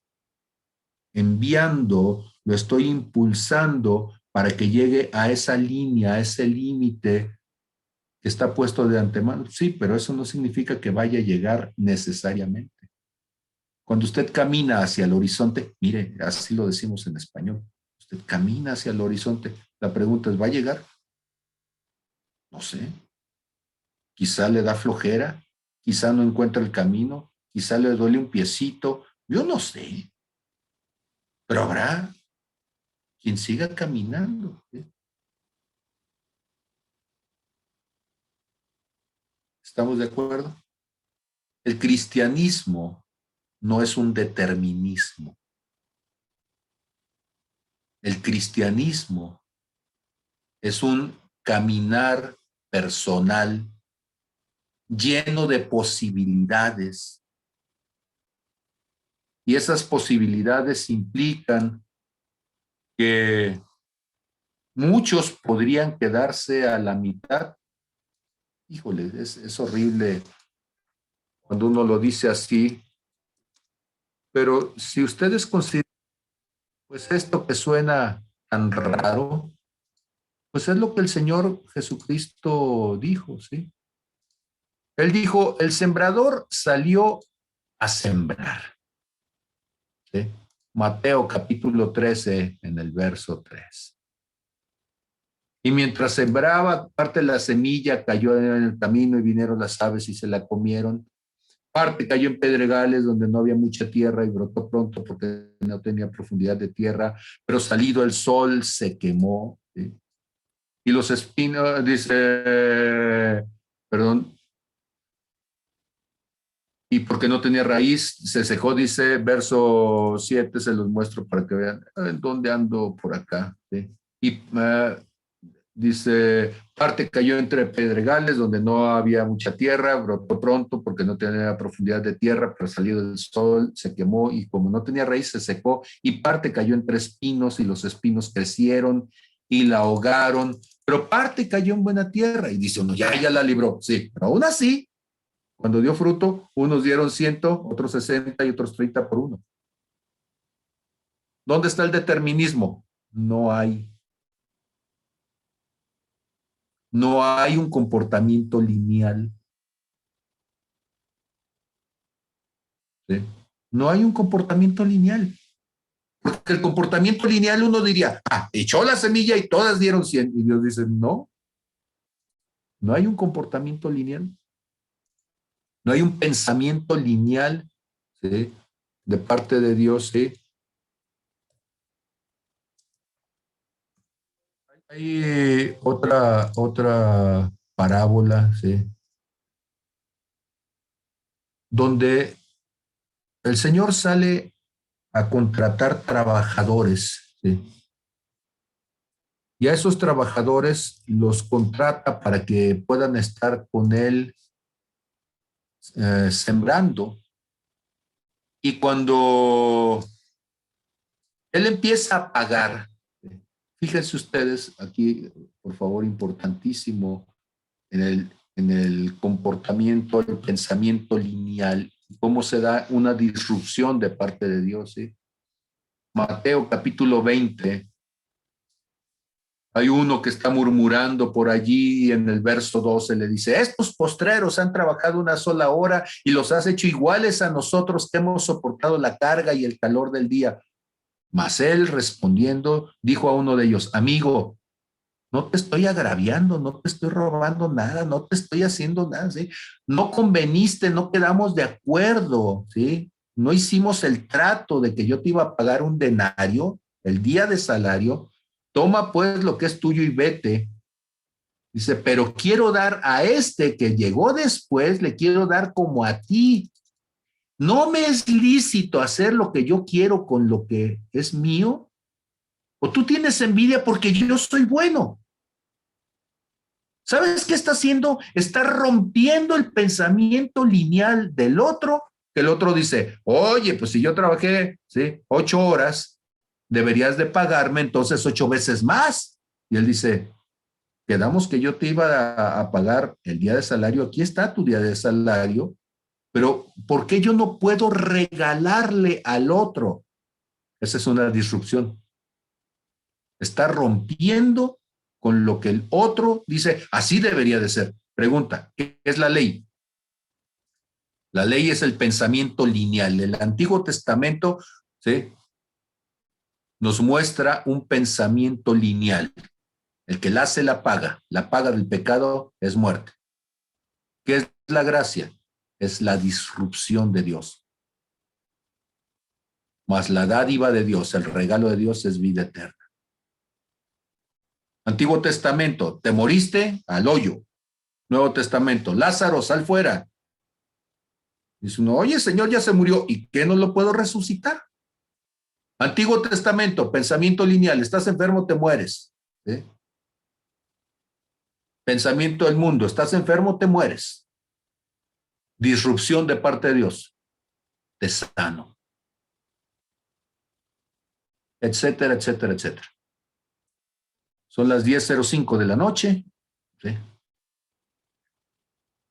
enviando, lo estoy impulsando para que llegue a esa línea, a ese límite que está puesto de antemano. Sí, pero eso no significa que vaya a llegar necesariamente. Cuando usted camina hacia el horizonte, mire, así lo decimos en español, usted camina hacia el horizonte, la pregunta es, ¿va a llegar? No sé. Quizá le da flojera, quizá no encuentra el camino, quizá le duele un piecito, yo no sé. Pero habrá quien siga caminando. ¿Estamos de acuerdo? El cristianismo no es un determinismo. El cristianismo es un caminar personal lleno de posibilidades. Y esas posibilidades implican que muchos podrían quedarse a la mitad. Híjole, es horrible cuando uno lo dice así, pero si ustedes consideran, pues esto que suena tan raro, pues es lo que el Señor Jesucristo dijo, ¿sí? Él dijo, el sembrador salió a sembrar, ¿sí? Mateo capítulo 13 en el verso 3. Y mientras sembraba, parte de la semilla cayó en el camino y vinieron las aves y se la comieron. Parte cayó en pedregales donde no había mucha tierra y brotó pronto porque no tenía profundidad de tierra, pero salido el sol se quemó. ¿Sí? Y los espinos, dice, perdón, y porque no tenía raíz, se secó, dice, verso 7, se los muestro para que vean dónde ando por acá. ¿Sí? Y dice, parte cayó entre pedregales donde no había mucha tierra, brotó pronto porque no tenía profundidad de tierra, pero salido del sol se quemó y como no tenía raíz se secó, y parte cayó entre espinos y los espinos crecieron y la ahogaron, pero parte cayó en buena tierra y dice uno, ya la libró, sí, pero aún así, cuando dio fruto, unos dieron 100, otros 60 y otros 30 por uno. ¿Dónde está el determinismo? No hay. No hay un comportamiento lineal. ¿Sí? No hay un comportamiento lineal. Porque el comportamiento lineal uno diría, echó la semilla y todas dieron 100. Y Dios dice, no. No hay un comportamiento lineal. No hay un pensamiento lineal, ¿sí? De parte de Dios, ¿sí? Hay otra parábola, ¿sí? Donde el Señor sale a contratar trabajadores, ¿sí? Y a esos trabajadores los contrata para que puedan estar con él sembrando. Y cuando él empieza a pagar, fíjense ustedes aquí, por favor, importantísimo, en el comportamiento, el pensamiento lineal, cómo se da una disrupción de parte de Dios, ¿sí? Mateo capítulo 20, hay uno que está murmurando por allí en el verso 12, le dice, estos postreros han trabajado una sola hora y los has hecho iguales a nosotros que hemos soportado la carga y el calor del día. Mas él respondiendo dijo a uno de ellos, amigo, no te estoy agraviando, no te estoy robando nada, no te estoy haciendo nada, ¿sí? No conveniste, no quedamos de acuerdo, ¿sí? No hicimos el trato de que yo te iba a pagar un denario, el día de salario, toma pues lo que es tuyo y vete. Dice, pero quiero dar a este que llegó después, le quiero dar como a ti. ¿No me es lícito hacer lo que yo quiero con lo que es mío? O tú tienes envidia porque yo soy bueno. ¿Sabes qué está haciendo? Está rompiendo el pensamiento lineal del otro, que el otro dice, oye, pues si yo trabajé, ¿sí? 8 horas, deberías de pagarme entonces 8 veces más. Y él dice, quedamos que yo te iba a pagar el día de salario, aquí está tu día de salario, pero ¿por qué yo no puedo regalarle al otro? Esa es una disrupción. Está rompiendo con lo que el otro dice, así debería de ser. Pregunta, ¿qué es la ley? La ley es el pensamiento lineal. El Antiguo Testamento, ¿sí?, nos muestra un pensamiento lineal. El que la hace la paga del pecado es muerte. ¿Qué es la gracia? Es la disrupción de Dios. Mas la dádiva de Dios, el regalo de Dios es vida eterna. Antiguo Testamento, te moriste al hoyo. Nuevo Testamento, Lázaro, sal fuera. Dice uno, oye, Señor, ya se murió, ¿y qué no lo puedo resucitar? Antiguo Testamento, pensamiento lineal, estás enfermo, te mueres. ¿Sí? Pensamiento del mundo, estás enfermo, te mueres. Disrupción de parte de Dios, te sano. Etcétera, etcétera, etcétera. Son las 10:05 de la noche, ¿sí?,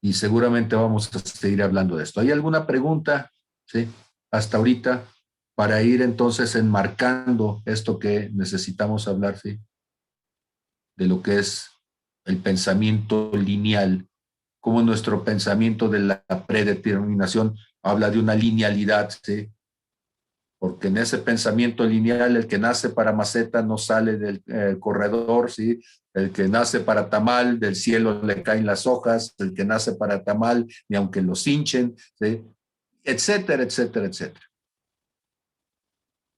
y seguramente vamos a seguir hablando de esto. ¿Hay alguna pregunta, sí, hasta ahorita, para ir entonces enmarcando esto que necesitamos hablar, sí, de lo que es el pensamiento lineal, como nuestro pensamiento de la predeterminación habla de una linealidad, sí, porque en ese pensamiento lineal el que nace para maceta no sale del corredor, ¿sí? El que nace para tamal, del cielo le caen las hojas, el que nace para tamal, ni aunque lo hinchen, ¿sí?, etcétera, etcétera, etcétera.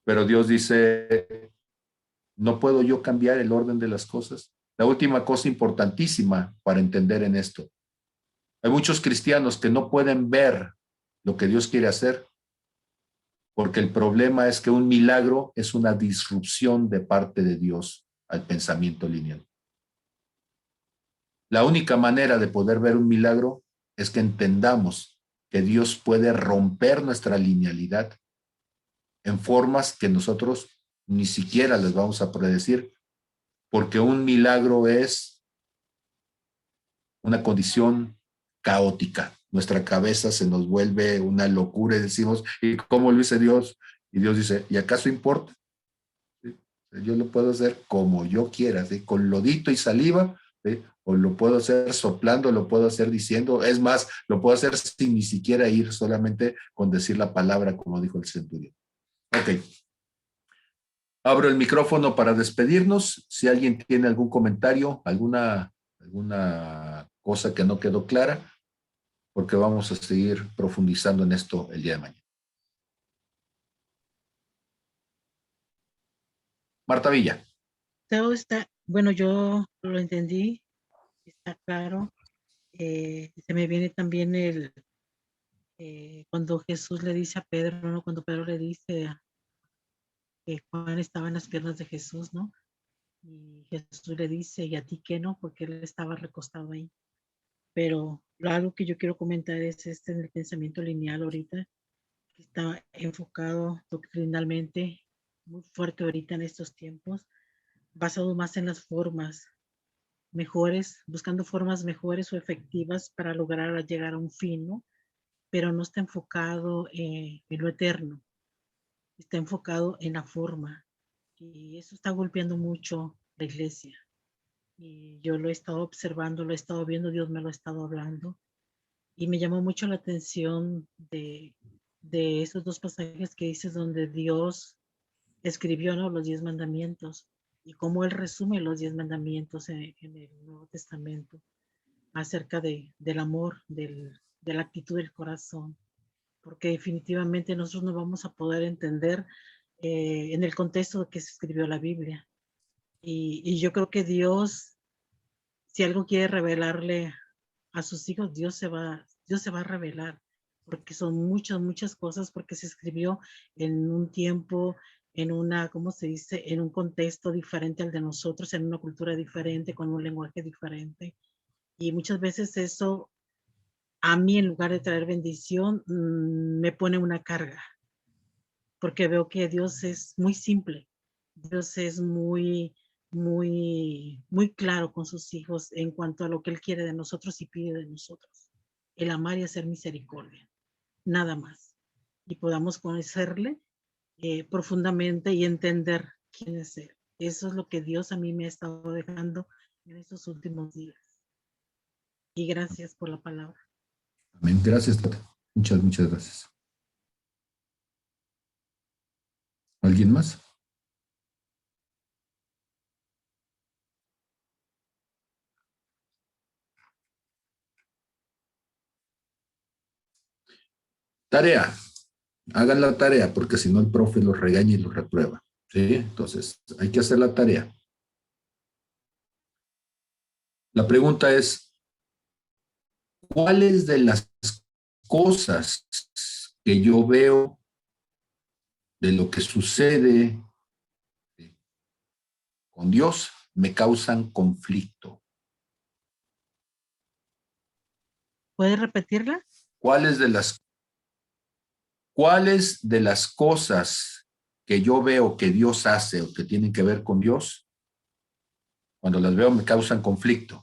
Pero Dios dice, ¿no puedo yo cambiar el orden de las cosas? La última cosa importantísima para entender en esto. Hay muchos cristianos que no pueden ver lo que Dios quiere hacer, porque el problema es que un milagro es una disrupción de parte de Dios al pensamiento lineal. La única manera de poder ver un milagro es que entendamos que Dios puede romper nuestra linealidad en formas que nosotros ni siquiera les vamos a predecir, porque un milagro es una condición caótica. Nuestra cabeza se nos vuelve una locura y decimos, ¿y cómo lo hizo Dios? Y Dios dice, ¿y acaso importa? ¿Sí? Yo lo puedo hacer como yo quiera, ¿sí?, con lodito y saliva, ¿sí?, o lo puedo hacer soplando, lo puedo hacer diciendo, es más, lo puedo hacer sin ni siquiera ir, solamente con decir la palabra, como dijo el centurión. Ok. Abro el micrófono para despedirnos. Si alguien tiene algún comentario, alguna cosa que no quedó clara, porque vamos a seguir profundizando en esto el día de mañana. Marta Villa. Todo está, bueno, yo lo entendí, está claro. Se me viene también cuando Jesús le dice a Pedro, ¿no? Cuando Pedro le dice que Juan estaba en las piernas de Jesús, ¿no? Y Jesús le dice, ¿y a ti qué no? Porque él estaba recostado ahí. Pero algo que yo quiero comentar es en el pensamiento lineal ahorita, que está enfocado doctrinalmente muy fuerte ahorita en estos tiempos, basado más en las formas mejores, buscando formas mejores o efectivas para lograr llegar a un fin, ¿no? Pero no está enfocado en lo eterno, está enfocado en la forma. Y eso está golpeando mucho la iglesia. Y yo lo he estado observando, lo he estado viendo, Dios me lo ha estado hablando. Y me llamó mucho la atención de esos dos pasajes que dices donde Dios escribió, ¿no?, los 10 mandamientos y cómo Él resume los 10 mandamientos en el Nuevo Testamento acerca del amor, de la actitud del corazón, porque definitivamente nosotros no vamos a poder entender en el contexto de que se escribió la Biblia. Y yo creo que Dios, si algo quiere revelarle a sus hijos, Dios se va a revelar, porque son muchas, muchas cosas, porque se escribió en un tiempo en una, ¿cómo se dice? En un contexto diferente al de nosotros, en una cultura diferente, con un lenguaje diferente. Y muchas veces eso, a mí, en lugar de traer bendición, me pone una carga, porque veo que Dios es muy simple. Dios es muy claro con sus hijos en cuanto a lo que Él quiere de nosotros y pide de nosotros. El amar y hacer misericordia, nada más. Y podamos conocerle profundamente y entender quién es Él. Eso es lo que Dios a mí me ha estado dejando en estos últimos días. Y gracias por la palabra. Amén. Gracias, Tata. Muchas gracias. ¿Alguien más? Tarea. Hagan la tarea, porque si no el profe los regaña y los reprueba. ¿Sí? Entonces, hay que hacer la tarea. La pregunta es, ¿cuáles de las cosas que yo veo de lo que sucede con Dios me causan conflicto? ¿Puedes repetirla? ¿Cuáles de las cosas que yo veo que Dios hace o que tienen que ver con Dios, cuando las veo me causan conflicto?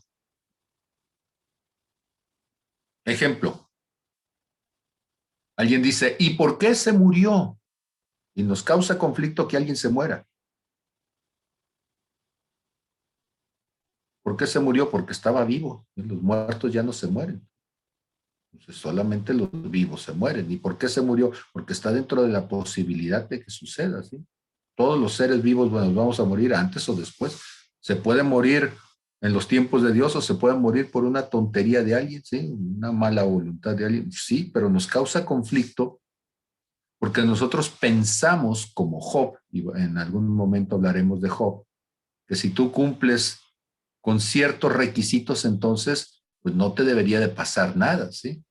Ejemplo, alguien dice, ¿y por qué se murió? Y nos causa conflicto que alguien se muera. ¿Por qué se murió? Porque estaba vivo. Y los muertos ya no se mueren. Entonces, solamente los vivos se mueren. ¿Y por qué se murió? Porque está dentro de la posibilidad de que suceda, ¿sí? Todos los seres vivos, bueno, vamos a morir antes o después. Se puede morir en los tiempos de Dios o se puede morir por una tontería de alguien, ¿sí? Una mala voluntad de alguien. Sí, pero nos causa conflicto porque nosotros pensamos como Job, y en algún momento hablaremos de Job, que si tú cumples con ciertos requisitos, entonces, pues no te debería de pasar nada, ¿sí?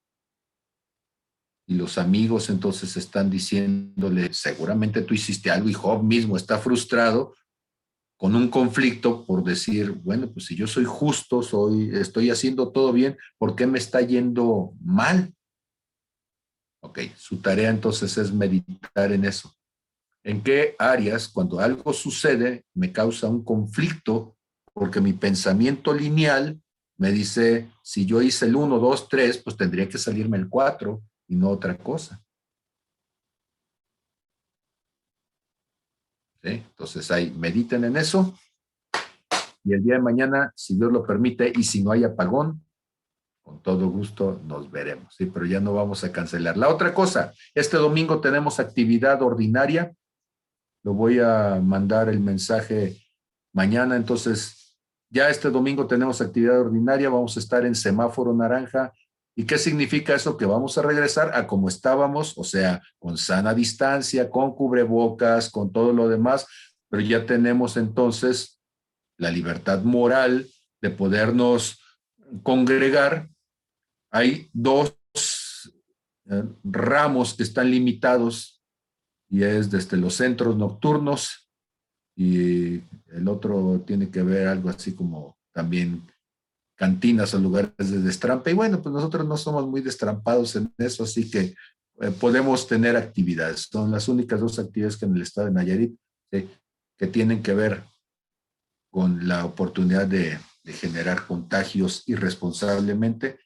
Y los amigos entonces están diciéndole, seguramente tú hiciste algo, y Job mismo está frustrado con un conflicto por decir, bueno, pues si yo soy justo, estoy haciendo todo bien, ¿por qué me está yendo mal? Ok, su tarea entonces es meditar en eso. ¿En qué áreas, cuando algo sucede, me causa un conflicto? Porque mi pensamiento lineal me dice, si yo hice el 1, 2, 3, pues tendría que salirme el 4 y no otra cosa. ¿Sí? Entonces ahí, mediten en eso. Y el día de mañana, si Dios lo permite, y si no hay apagón, con todo gusto nos veremos. ¿Sí? Pero ya no vamos a cancelar. La otra cosa, este domingo tenemos actividad ordinaria. Lo voy a mandar el mensaje mañana, entonces ya este domingo tenemos actividad ordinaria, vamos a estar en semáforo naranja. ¿Y qué significa eso? Que vamos a regresar a como estábamos, o sea, con sana distancia, con cubrebocas, con todo lo demás, pero ya tenemos entonces la libertad moral de podernos congregar. Hay dos ramos que están limitados y es desde los centros nocturnos y el otro tiene que ver algo así como también cantinas o lugares de destrampe. Y bueno, pues nosotros no somos muy destrampados en eso, así que podemos tener actividades. Son las únicas dos actividades que en el estado de Nayarit que tienen que ver con la oportunidad de generar contagios irresponsablemente.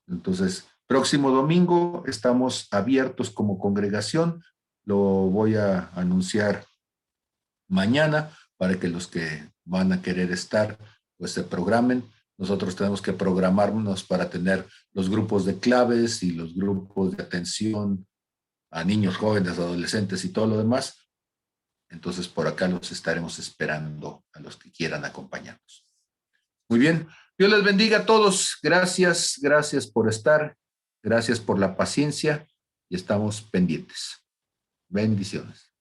Entonces, próximo domingo estamos abiertos como congregación. Lo voy a anunciar mañana para que los que van a querer estar, pues se programen. Nosotros tenemos que programarnos para tener los grupos de claves y los grupos de atención a niños, jóvenes, adolescentes y todo lo demás. Entonces, por acá los estaremos esperando a los que quieran acompañarnos. Muy bien. Dios les bendiga a todos. Gracias por estar. Gracias por la paciencia y estamos pendientes. Bendiciones.